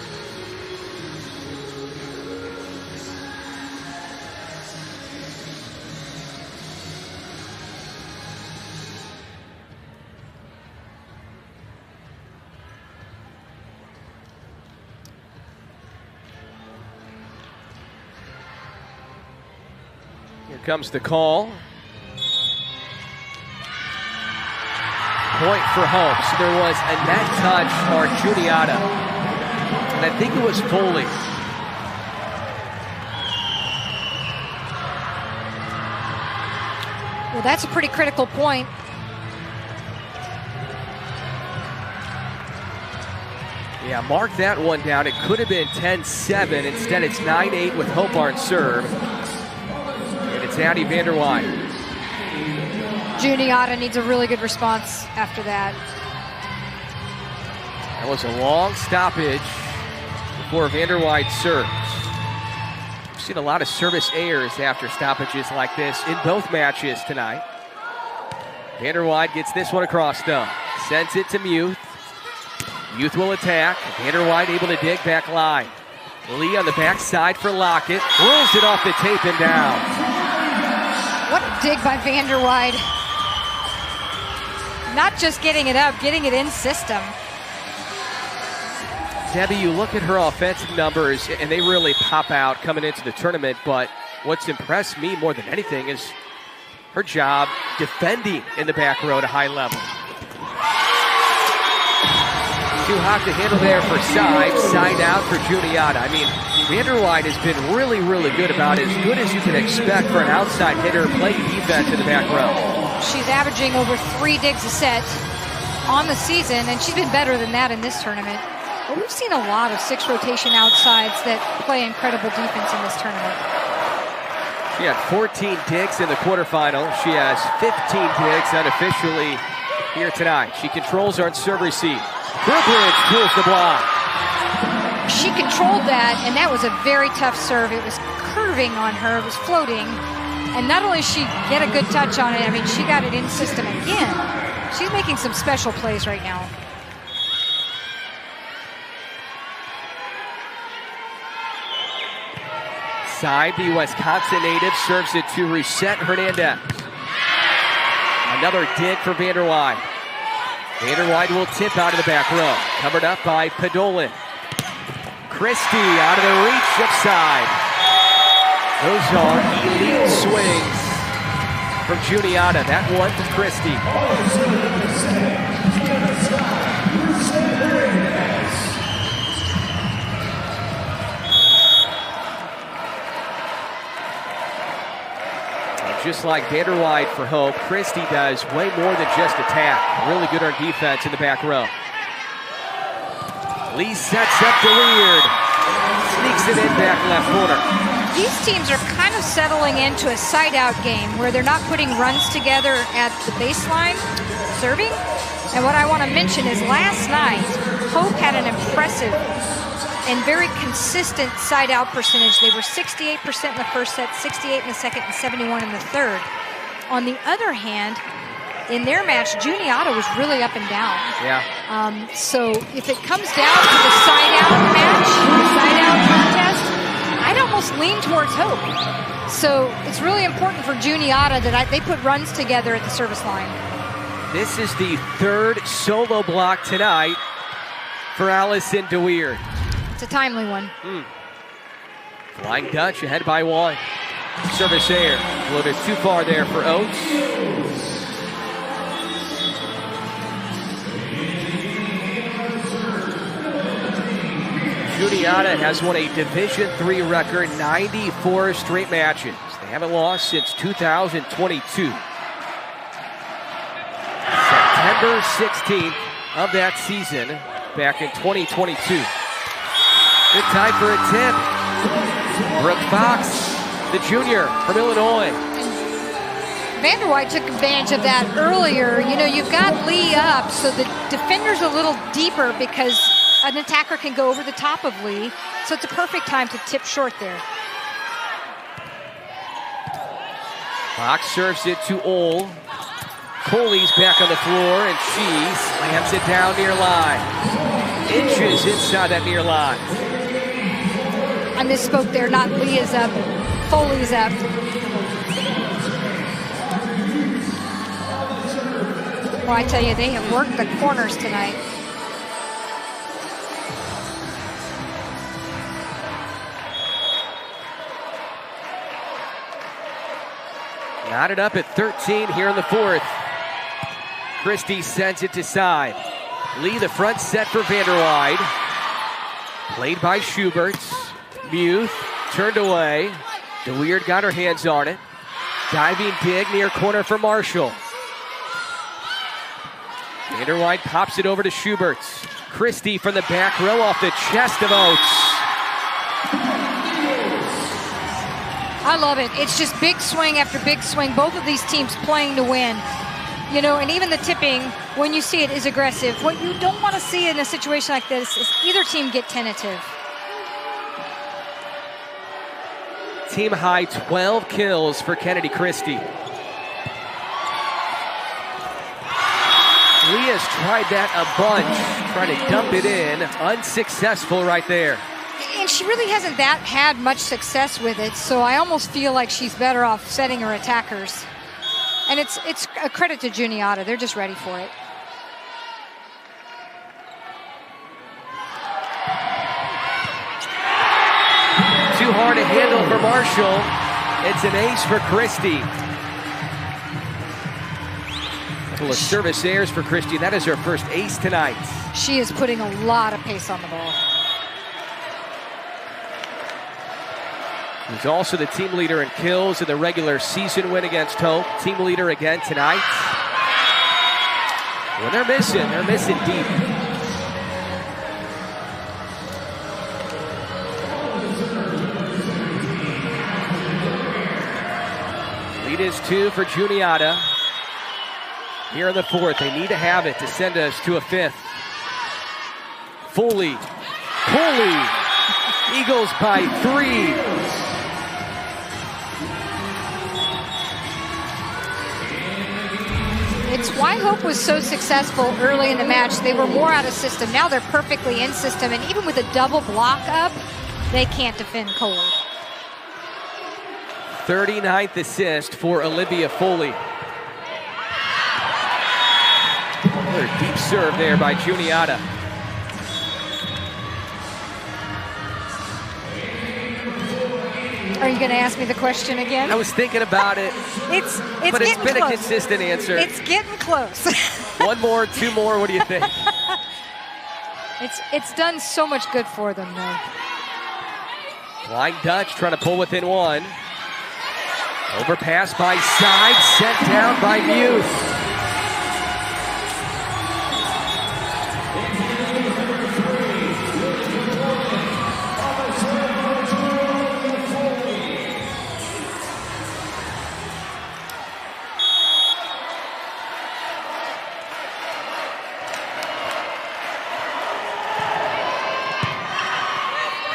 Here comes the call. Point for Hope. So there was a net touch for Juniata. And I think it was Foley. Well, that's a pretty critical point. Yeah, mark that one down. It could have been 10-7. Instead, it's 9-8 with Hope on serve. And it's Addie Vanderwide. Juniata needs a really good response after that. That was a long stoppage before Vanderwide serves. We've seen a lot of service errors after stoppages like this in both matches tonight. Vanderwide gets this one across though. Sends it to Muth. Muth will attack. Vanderwide able to dig back line. Lee on the backside for Lockett. Rolls it off the tape and down. What a dig by Vanderwide. Not just getting it up, getting it in system. Debbie, you look at her offensive numbers, and they really pop out coming into the tournament, but what's impressed me more than anything is her job defending in the back row at a high level. Too hot to handle there for side out for Juniata. I mean, Vanderwide has been really, really good, about as good as you can expect for an outside hitter playing defense in the back row. She's averaging over 3 digs a set on the season, and she's been better than that in this tournament. But we've seen a lot of 6 rotation outsides that play incredible defense in this tournament. She had 14 digs in the quarterfinal. She has 15 digs unofficially here tonight. She controls on serve receive. Burbridge pulls the block. she controlled that, and that was a very tough serve. It was curving on her, it was floating. And not only did she get a good touch on it, I mean, she got it in system again. She's making some special plays right now. Side, the Wisconsin native serves it to Rousette Hernandez. Another dig for Vanderwide. Vanderwide will tip out of the back row. Covered up by Podolin. Christie out of the reach, upside. Those are elite swings from Juniata. That one to Christie. Just like Vanderwide for Hope, Christie does way more than just attack. Really good on defense in the back row. Lee sets up DeWeerd. Sneaks it in back left corner. These teams are kind of settling into a side-out game where they're not putting runs together at the baseline, serving. And what I want to mention is last night, Hope had an impressive and very consistent side-out percentage. They were 68% in the first set, 68 in the second, and 71 in the third. On the other hand, in their match, Juniata was really up and down. Yeah. So if it comes down to the side-out match, the side-out contest, I'd almost lean towards Hope. So it's really important for Juniata that they put runs together at the service line. This is the third solo block tonight for Allison DeWeerd. It's a timely one. Flying Dutch ahead by one. Service air. A little bit too far there for Oates. Juniata has won a Division III record 94 straight matches. They haven't lost since 2022. September 16th of that season back in 2022. Good time for a tip. Brooke Fox, the junior from Illinois. Vanderwide took advantage of that earlier. You know, you've got Lee up, so the defender's a little deeper because an attacker can go over the top of Lee. So it's a perfect time to tip short there. Fox serves it to Ole. Coley's back on the floor, and she slams it down near line. Inches inside that near line. I misspoke there, not Lee is up, Foley's up. Well, I tell you, they have worked the corners tonight. Knotted up at 13 here in the fourth. Christie sends it to side. Lee, the front set for Vanderwide. Played by Schubert. Muth turned away. DeWeerd got her hands on it. Diving dig near corner for Marshall. Vanderwide pops it over to Schubert. Christie from the back row off the chest of Oates. I love it. It's just big swing after big swing. Both of these teams playing to win. You know, and even the tipping, when you see it, is aggressive. What you don't want to see in a situation like this is either team get tentative. Team high 12 kills for Kennedy Christie. Leah's tried that a bunch, trying to dump it in. Unsuccessful right there. And she really hasn't had much success with it, so I almost feel like she's better off setting her attackers. And it's a credit to Juniata. They're just ready for it. Too hard to handle for Marshall. It's an ace for Christie. A couple of service errors for Christie. That is her first ace tonight. She is putting a lot of pace on the ball. He's also the team leader in kills in the regular season win against Hope. Team leader again tonight. When they're missing deep. Lead is 2 for Juniata. Here in the fourth, they need to have it to send us to a fifth. Foley Foley. Eagles by 3. It's why Hope was so successful early in the match. They were more out of system. Now they're perfectly in system, and even with a double block up, they can't defend cold. 39th assist for Olivia Foley. Another deep serve there by Juniata. Are you going to ask me the question again? I was thinking about it, It's but it's been close. a consistent answer. It's getting close. 1 more, 2 more, what do you think? It's done so much good for them, though. Flying Dutch trying to pull within 1. Overpass by side, sent down by Muse.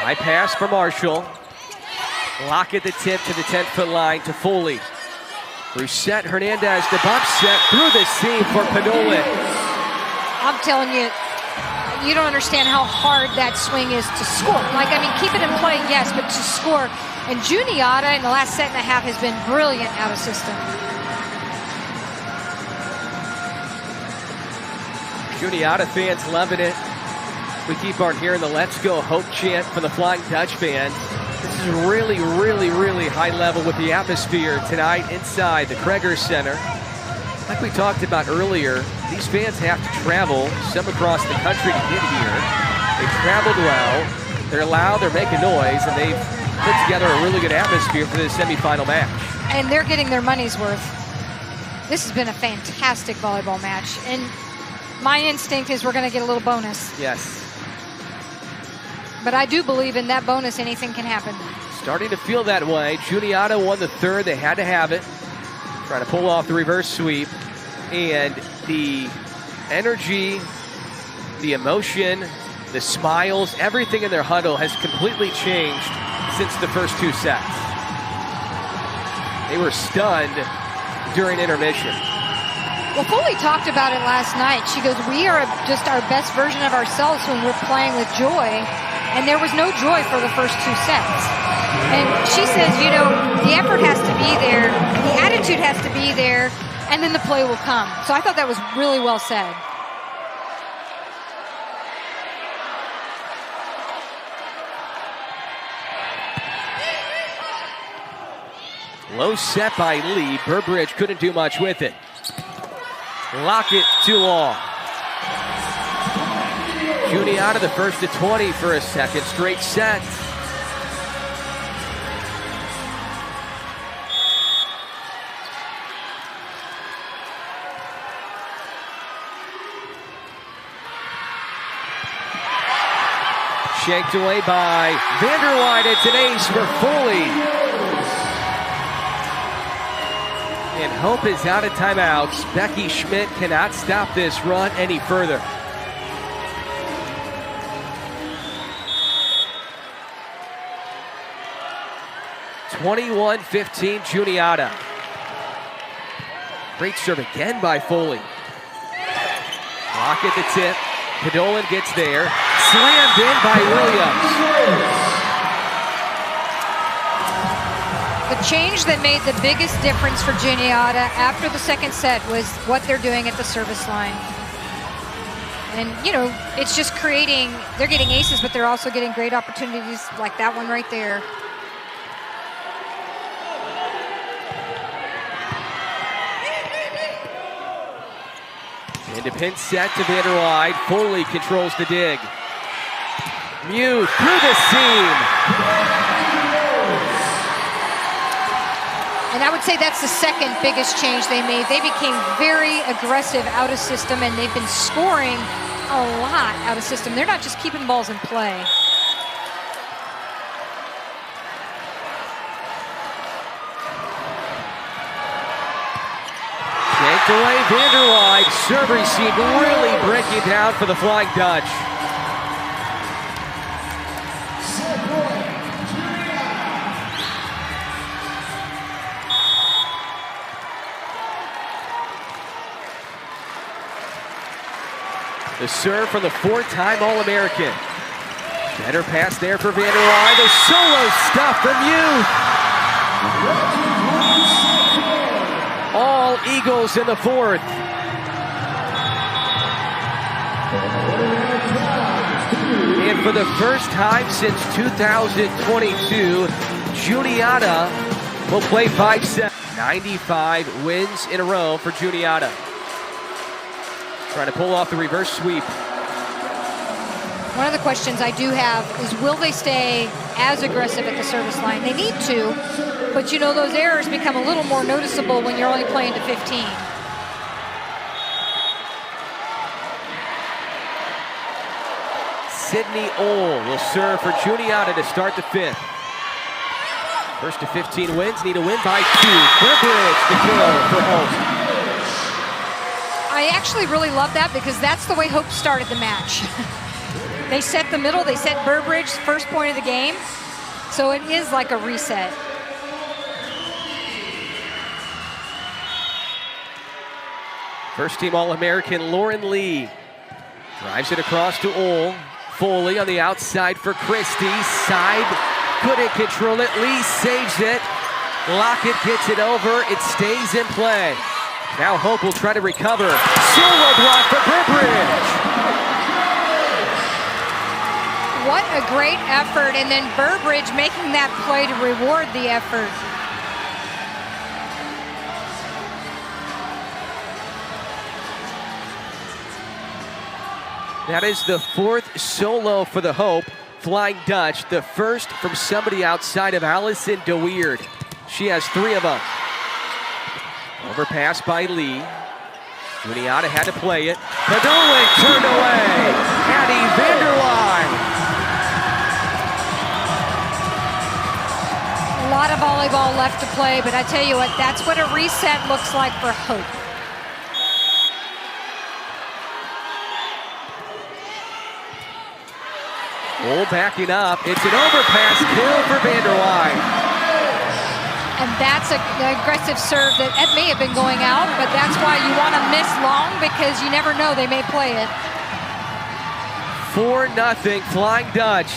High pass for Marshall. Block at the tip to the 10-foot line to Foley. Brusette Hernandez, the bump set through the seam for Panolan. I'm telling you, you don't understand how hard that swing is to score. Like, I mean, keep it in play, yes, but to score. And Juniata in the last set and a half has been brilliant out of system. Juniata fans loving it. We keep on hearing the Let's Go Hope chant from the Flying Dutch fans. This is really, really, really high level with the atmosphere tonight inside the Kreger Center. Like we talked about earlier, these fans have to travel some across the country to get here. They've traveled well, they're loud, they're making noise, and they've put together a really good atmosphere for this semifinal match. And they're getting their money's worth. This has been a fantastic volleyball match. And my instinct is we're going to get a little bonus. Yes. But I do believe in that bonus, anything can happen. Starting to feel that way. Juniata won the third. They had to have it. Trying to pull off the reverse sweep. And the energy, the emotion, the smiles, everything in their huddle has completely changed since the first 2 sets. They were stunned during intermission. Well, Foley talked about it last night. She goes, we are just our best version of ourselves when we're playing with joy. And there was no joy for the first 2 sets. And she says, you know, the effort has to be there, the attitude has to be there, and then the play will come. So I thought that was really well said. Low set by Lee. Burbridge couldn't do much with it. Lockett too long. Juniata the first to 20 for a second straight set. Shanked away by Vanderwide. It's an ace for Foley. And Hope is out of timeouts. Becky Schmidt cannot stop this run any further. (21-15) Juniata. Great serve again by Foley. Block at the tip. Panolan gets there. Slammed in by Williams. The change that made the biggest difference for Juniata after the second set was what they're doing at the service line. And, you know, it's just creating, they're getting aces, but they're also getting great opportunities like that one right there. Into pin set to Vanderwide. Foley controls the dig. Muse through the seam. And I would say that's the second biggest change they made. They became very aggressive out of system, and they've been scoring a lot out of system. They're not just keeping balls in play. Yanked away, Vanderwide. Serve receive really breaking down for the Flying Dutch. The serve from the four-time All-American. Better pass there for Vander Waai. The solo stuff from Youth. All Eagles in the fourth. And for the first time since 2022, Juniata will play 5 sets. 95 wins in a row for Juniata. Trying to pull off the reverse sweep. One of the questions I do have is, will they stay as aggressive at the service line? They need to, but you know, those errors become a little more noticeable when you're only playing to 15. Sydney Ohl will serve for Juniata to start the fifth. First to 15 wins, need a win by 2. Burbridge the kill for Hope. I actually really love that because that's the way Hope started the match. They set the middle, they set Burbridge, first point of the game. So it is like a reset. First team All-American Lauren Lee drives it across to Ohl. Foley on the outside for Christie. Side, couldn't control it. Lee saves it. Lockett gets it over. It stays in play. Now Hope will try to recover. Solo block for Burbridge. What a great effort, and then Burbridge making that play to reward the effort. That is the fourth solo for the Hope Flying Dutch, the first from somebody outside of Allison DeWeerd. She has 3 of them. Overpass by Lee. Juniata had to play it. Padolik turned away. Addie Vander Waai. A lot of volleyball left to play, but I tell you what, that's what a reset looks like for Hope. Ohl backing up. It's an overpass kill for Vander Waai. And that's an aggressive serve that may have been going out, but that's why you want to miss long because you never know, they may play it. 4-0 Flying Dutch.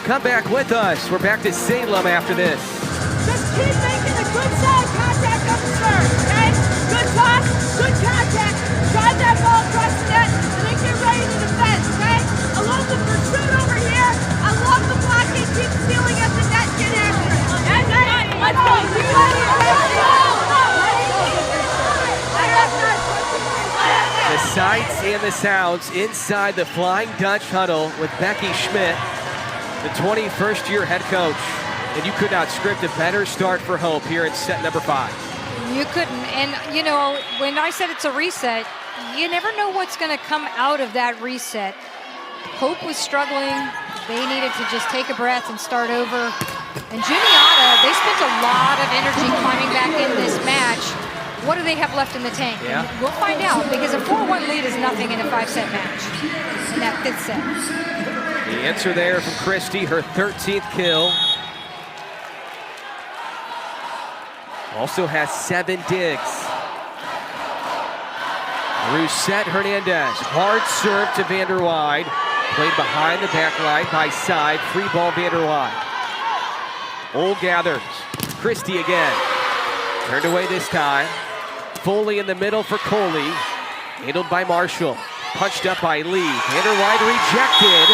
Come back with us. We're back to Salem after this. Just keep making a good solid contact on the serve, okay? Good toss, good contact. Drive that ball across the net, and then get ready to defend, okay? I love the pursuit over here. I love the blocking. Keep stealing at the net. Get after it. Let's go. The sights and the sounds inside the Flying Dutch huddle with Becky Schmidt, the 21st year head coach. And you could not script a better start for Hope here in set number 5. You couldn't. And, you know, when I said it's a reset, you never know what's going to come out of that reset. Hope was struggling. They needed to just take a breath and start over. And Juniata, they spent a lot of energy climbing back in this match. What do they have left in the tank? Yeah. And we'll find out, because a 4-1 lead is nothing in a 5-set match, in that 5th set. The answer there from Christie, her 13th kill. Also has 7 digs. Rousette Hernandez, hard serve to Vander Waai. Played behind the back line by side, free ball Vander Waai. Ohl gathers, Christie again. Turned away this time. Foley in the middle for Coley. Handled by Marshall. Punched up by Lee. Vander Waai rejected.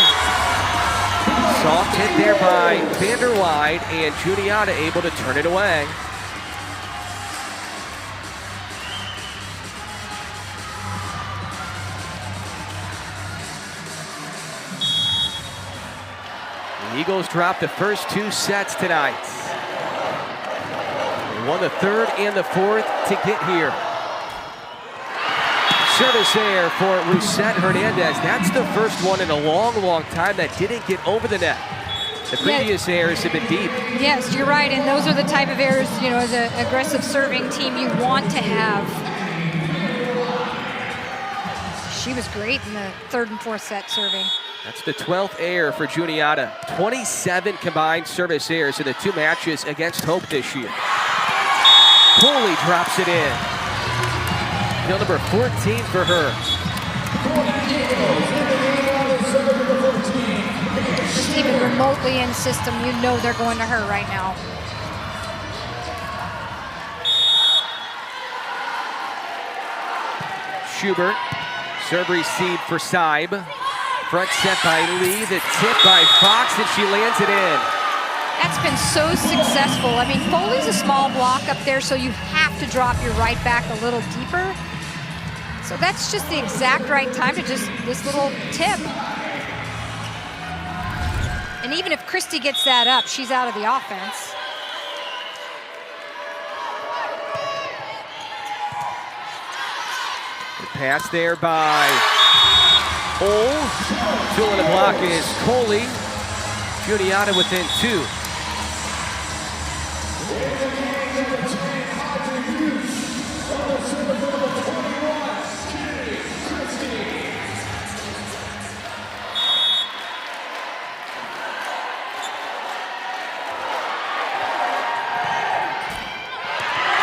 Soft hit there by Vander Waai, and Juniata able to turn it away. The Eagles dropped the first 2 sets tonight. They won the 3rd and the 4th to get here. Service there for Rousette Hernandez. That's the first one in a long, long time that didn't get over the net. The previous errors have been deep. Yes, you're right, and those are the type of errors, you know, as an aggressive serving team you want to have. She was great in the 3rd and 4th set serving. That's the 12th error for Juniata. 27 combined service errors in the 2 matches against Hope this year. Coley drops it in. Kill number 14 for her. Just even remotely in system, you know they're going to her right now. Schubert, serve receive for Saib. Front set by Lee, the tip by Fox, and she lands it in. That's been so successful. I mean, Foley's a small block up there, so you have to drop your right back a little deeper. So that's just the exact right time to just this little tip. And even if Christie gets that up, she's out of the offense. The pass there by Ole. Filling the block is Coley. Juniata within 2.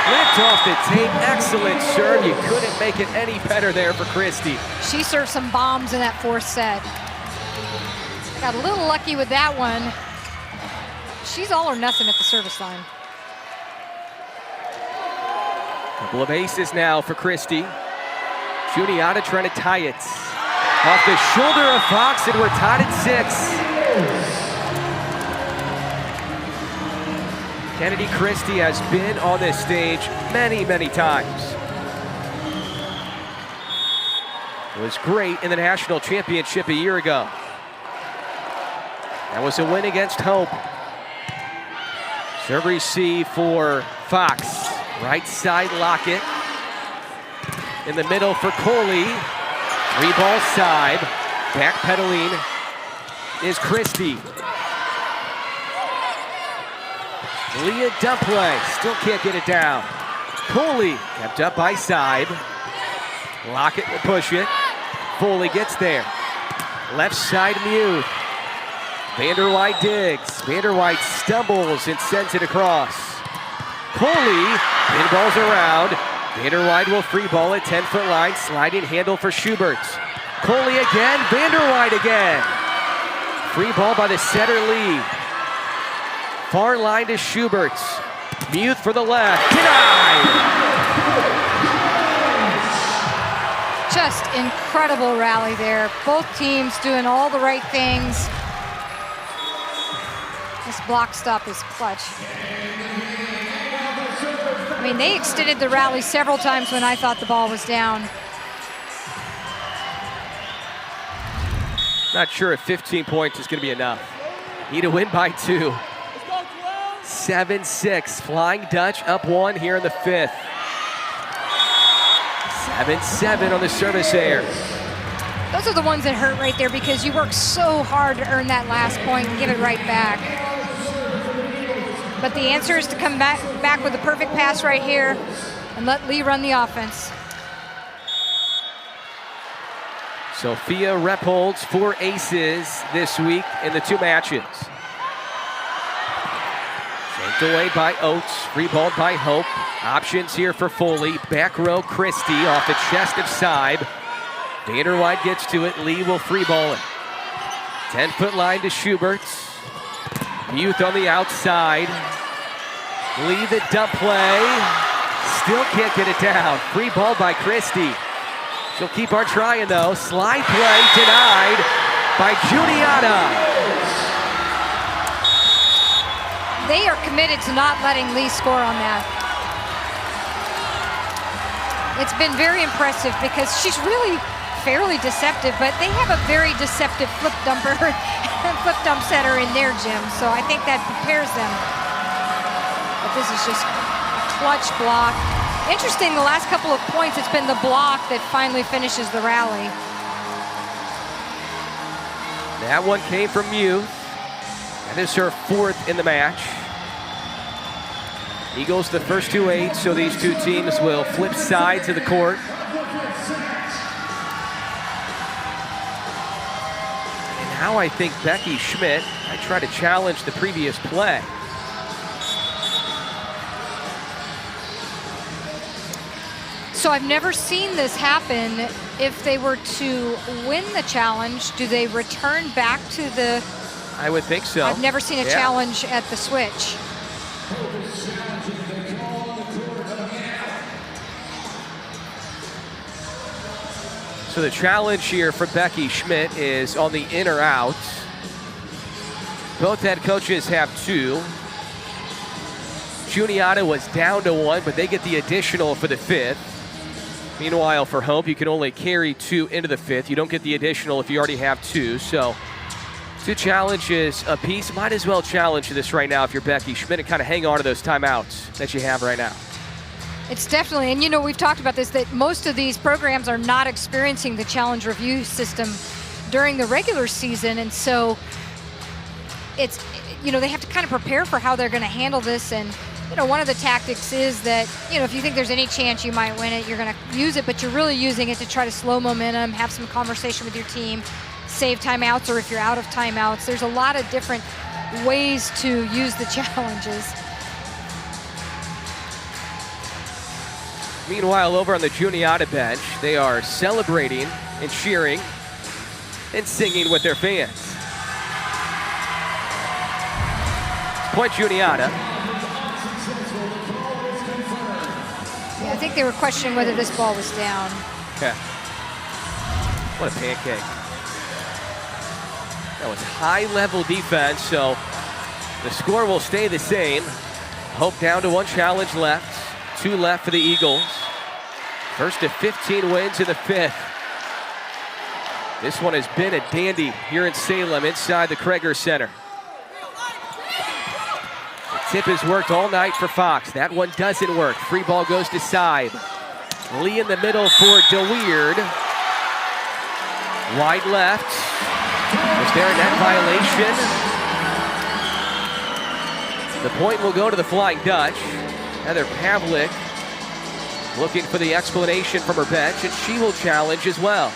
Left off the tape, excellent serve. You couldn't make it any better there for Christie. She served some bombs in that 4th set. Got a little lucky with that one. She's all or nothing at the service line. Couple of aces now for Christie. Juniata trying to tie it. Off the shoulder of Fox, and we're tied at 6. Kennedy Christie has been on this stage many, many times. It was great in the national championship a year ago. That was a win against Hope. Serve receive for Fox. Right side Lockett. In the middle for Coley. 3-ball side. Backpedaling is Christie. Leah dump play. Still can't get it down. Coley kept up by Saib. Lockett will push it. Foley gets there. Left side Muth. Vanderwide digs. Vanderwide stumbles and sends it across. Coley pinballs around. Vanderwide will free ball at 10-foot line. Sliding handle for Schubert. Coley again. Vanderwide again. Free ball by the setter Lee. Far line to Schubert. Muth for the left. Denied! Just incredible rally there. Both teams doing all the right things. This block stop is clutch. I mean, they extended the rally several times when I thought the ball was down. Not sure if 15 points is going to be enough. Need a win by 2. 7-6. Flying Dutch up 1 here in the 5th. 7-7 on the service error. Those are the ones that hurt right there because you work so hard to earn that last point and give it right back. But the answer is to come back with a perfect pass right here and let Lee run the offense. Sophia Repholds 4 aces this week in the 2 matches. Shanked away by Oates, free-balled by Hope. Options here for Foley. Back row Christie off the chest of Saib. Vanderwide gets to it. Lee will free-ball it. 10-foot line to Schubert. Muth on the outside. Lee the dump play. Still can't get it down. Free ball by Christie. She'll keep on trying though. Slide play denied by Juniata. They are committed to not letting Lee score on that. It's been very impressive because she's really fairly deceptive, but they have a very deceptive flip dumper, flip dump setter in their gym, so I think that prepares them. But this is just a clutch block. Interesting, the last couple of points, it's been the block that finally finishes the rally. That one came from Muth. That is her 4th in the match. Eagles the first 2 8, so these 2 teams will flip sides of the court. And now I think Becky Schmidt might try to challenge the previous play. So I've never seen this happen. If they were to win the challenge, do they return back to the... I would think so. I've never seen a challenge at the switch. So the challenge here for Becky Schmidt is on the in or out. Both head coaches have 2. Juniata was down to 1, but they get the additional for the 5th. Meanwhile, for Hope, you can only carry 2 into the 5th. You don't get the additional if you already have 2. So 2 challenges apiece. Might as well challenge this right now if you're Becky Schmidt and kind of hang on to those timeouts that you have right now. It's definitely, and you know, we've talked about this, that most of these programs are not experiencing the challenge review system during the regular season. And so it's, you know, they have to kind of prepare for how they're going to handle this. And, you know, one of the tactics is that, you know, if you think there's any chance you might win it, you're going to use it, but you're really using it to try to slow momentum, have some conversation with your team, save timeouts, or if you're out of timeouts. There's a lot of different ways to use the challenges. Meanwhile, over on the Juniata bench, they are celebrating and cheering and singing with their fans. Point Juniata. Yeah, I think they were questioning whether this ball was down. Okay. What a pancake. That was high-level defense, so the score will stay the same. Hope down to 1 challenge left. 2 left for the Eagles. First to 15 wins in the 5th. This one has been a dandy here in Salem inside the Krager Center. The tip has worked all night for Fox. That one doesn't work. Free ball goes to side. Lee in the middle for DeWeerd. Wide left. Was there a net violation? The point will go to the Flying Dutch. Heather Pavlik looking for the explanation from her bench, and she will challenge as well.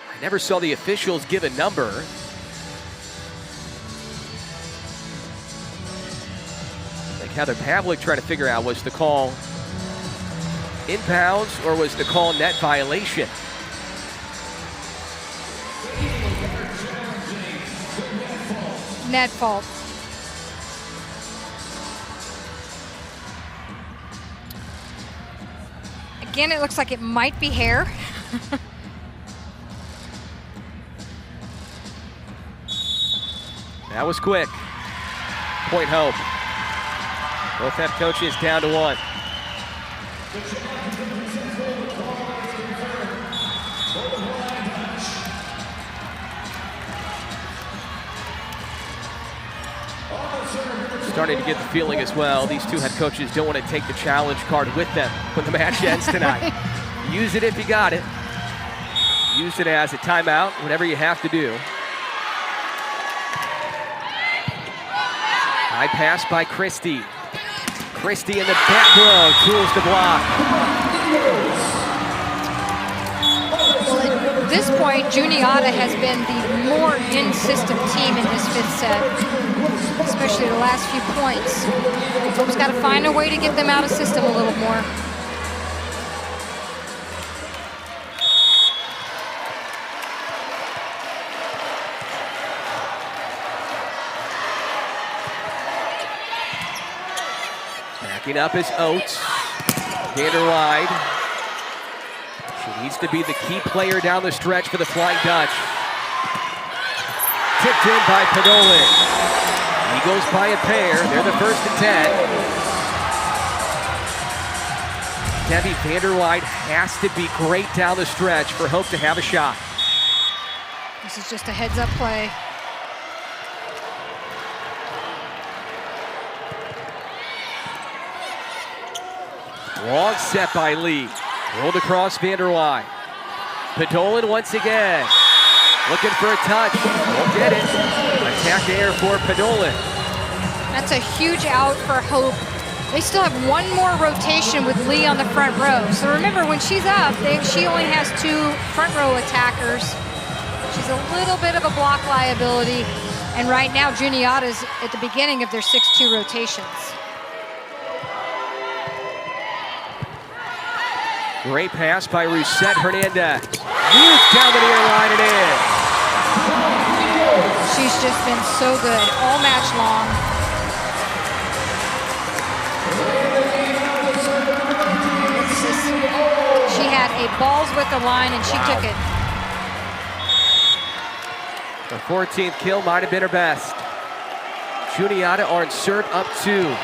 I never saw the officials give a number. Like Heather Pavlik trying to figure out, was the call inbounds or was the call net violation? Net fault. Again, it looks like it might be hair. That was quick. Point Hope. Both head coaches down to 1. Starting to get the feeling as well, these 2 head coaches don't want to take the challenge card with them when the match ends tonight. Use it if you got it. Use it as a timeout, whatever you have to do. High pass by Christie. Christie in the back row, tools to block. Well, at this point, Juniata has been the more in-system team in this 5th set, especially the last few points. Hope's got to find a way to get them out of system a little more. Backing up is Oates. Vanderwide. She needs to be the key player down the stretch for the Flying Dutch. Tipped in by Podolin. Eagles by a pair. They're the first and 10. Debbie Vanderwide has to be great down the stretch for Hope to have a shot. This is just a heads-up play. Long set by Lee. Rolled across Vanderwide. Podolin once again. Looking for a touch. Won't get it. Attack air for Podolin. That's a huge out for Hope. They still have 1 more rotation with Lee on the front row. So remember, when she's up, she only has 2 front row attackers. She's a little bit of a block liability. And right now, Juniata's at the beginning of their 6-2 rotations. Great pass by Rousette Hernandez. Youth down the near line and in. She's just been so good all match long. She had a balls with the line and she took it. The 14th kill might have been her best. Juniata on serve up 2.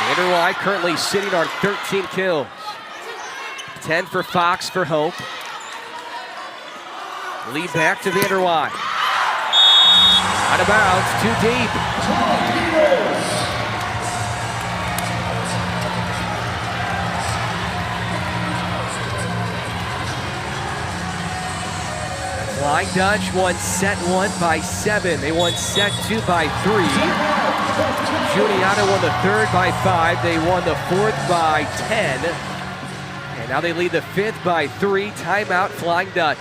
Vanderwey currently sitting on 13 kills. 10 for Fox for Hope. Lead back to Vanderwey. Out of bounds, too deep. Flying Dutch won set 1 by 7. They won set 2 by 3. Juniata won the 3rd by 5. They won the 4th by 10. And now they lead the 5th by 3. Timeout, Flying Dutch.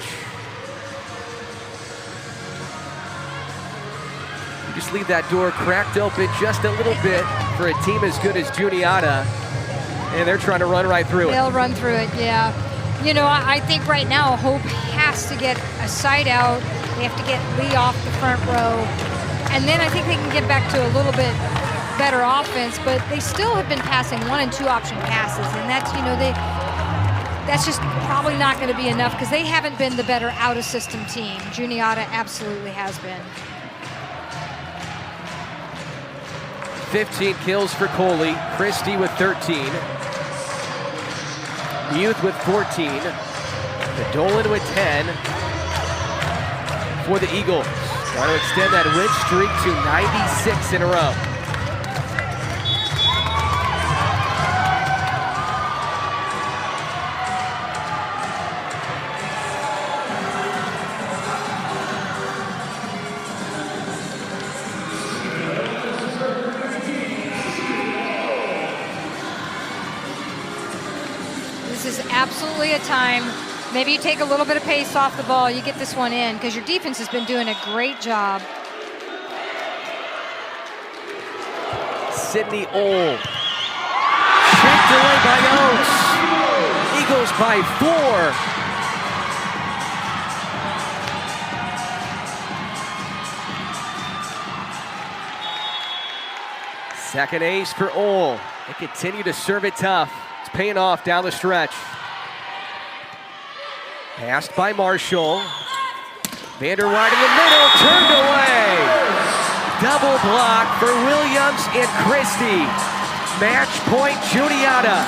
You just leave that door cracked open just a little bit for a team as good as Juniata. And they're trying to run right through it. They'll run through it, yeah. You know, I think right now Hope has to get a side out. They have to get Lee off the front row. And then I think they can get back to a little bit better offense, but they still have been passing 1 and 2 option passes. And that's, you know, that's just probably not going to be enough because they haven't been the better out-of-system team. Juniata absolutely has been. 15 kills for Coley. Christie with 13. Youth with 14. The Dolan with 10 for the Eagles. Trying to extend that win streak to 96 in a row. This is absolutely a time. Maybe you take a little bit of pace off the ball, you get this one in, because your defense has been doing a great job. Sydney Old. Checked away by Oates. Eagles by 4. Second ace for Old. They continue to serve it tough. It's paying off down the stretch. Passed by Marshall. Vanderwey in the middle, turned away. Double block for Williams and Christie. Match point, Juniata.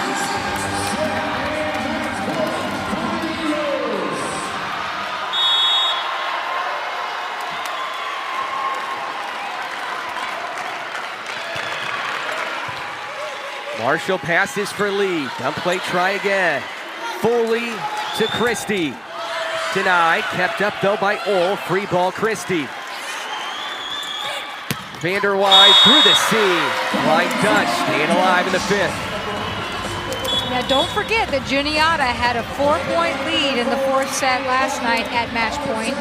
Marshall passes for Lee. Dump play, try again. Foley to Christie. Denied, kept up though by Ole. Free ball, Christie. Vanderwey through the seam. Flying Dutch staying alive in the 5th. Now don't forget that Juniata had a 4-point lead in the 4th set last night at match point.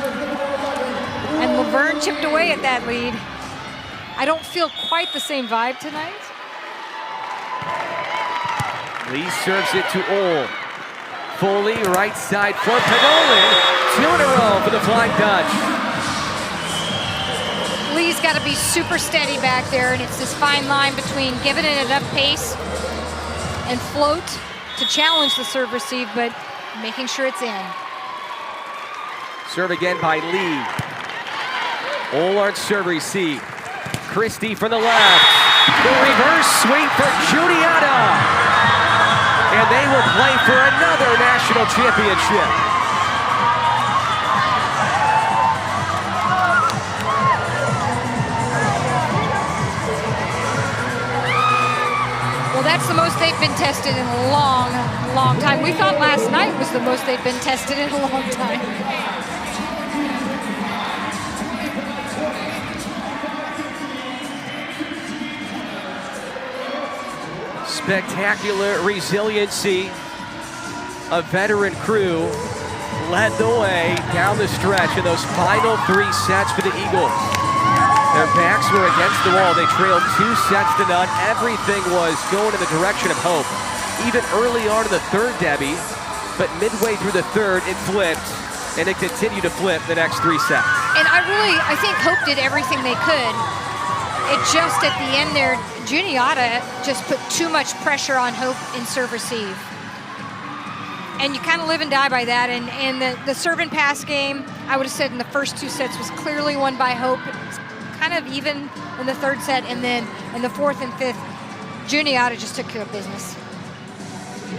And Laverne chipped away at that lead. I don't feel quite the same vibe tonight. Lee serves it to Ole. Foley, right side for Penolan. 2 in a row for the Flying Dutch. Lee's got to be super steady back there, and it's this fine line between giving it enough pace and float to challenge the serve receive, but making sure it's in. Serve again by Lee. Ole on serve receive. Christie from the left. The reverse sweep for Juniata. And they will play for another national championship. Well, that's the most they've been tested in a long, long time. We thought last night was the most they've been tested in a long time. Spectacular resiliency. A veteran crew led the way down the stretch in those final 3 sets for the Eagles. Their backs were against the wall. They trailed 2-0. Everything was going in the direction of Hope. Even early on in the third, Debbie, but midway through the third, it flipped, and it continued to flip the next 3 sets. And I think Hope did everything they could. It just at the end there, Juniata just put too much pressure on Hope in serve receive. And you kind of live and die by that. And the serve and pass game, I would have said in the first 2 sets was clearly won by Hope. It was kind of even in the third set, and then in the fourth and fifth, Juniata just took care of business.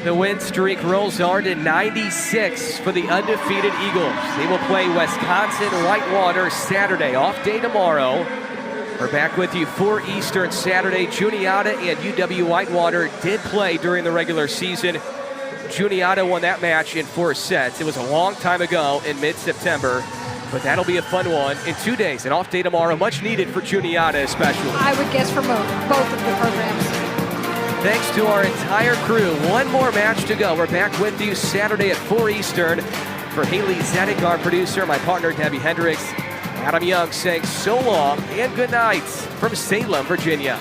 The win streak rolls on to 96 for the undefeated Eagles. They will play Wisconsin Whitewater Saturday. Off day tomorrow. We're back with you 4 Eastern Saturday. Juniata and UW Whitewater did play during the regular season. Juniata won that match in 4 sets. It was a long time ago in mid-September, but that'll be a fun one in 2 days. An off day tomorrow, much needed for Juniata especially. I would guess for both of the programs. Thanks to our entire crew. One more match to go. We're back with you Saturday at 4 Eastern. For Haley Zedek, our producer, my partner Debbie Hendricks, Adam Young saying so long and good night from Salem, Virginia.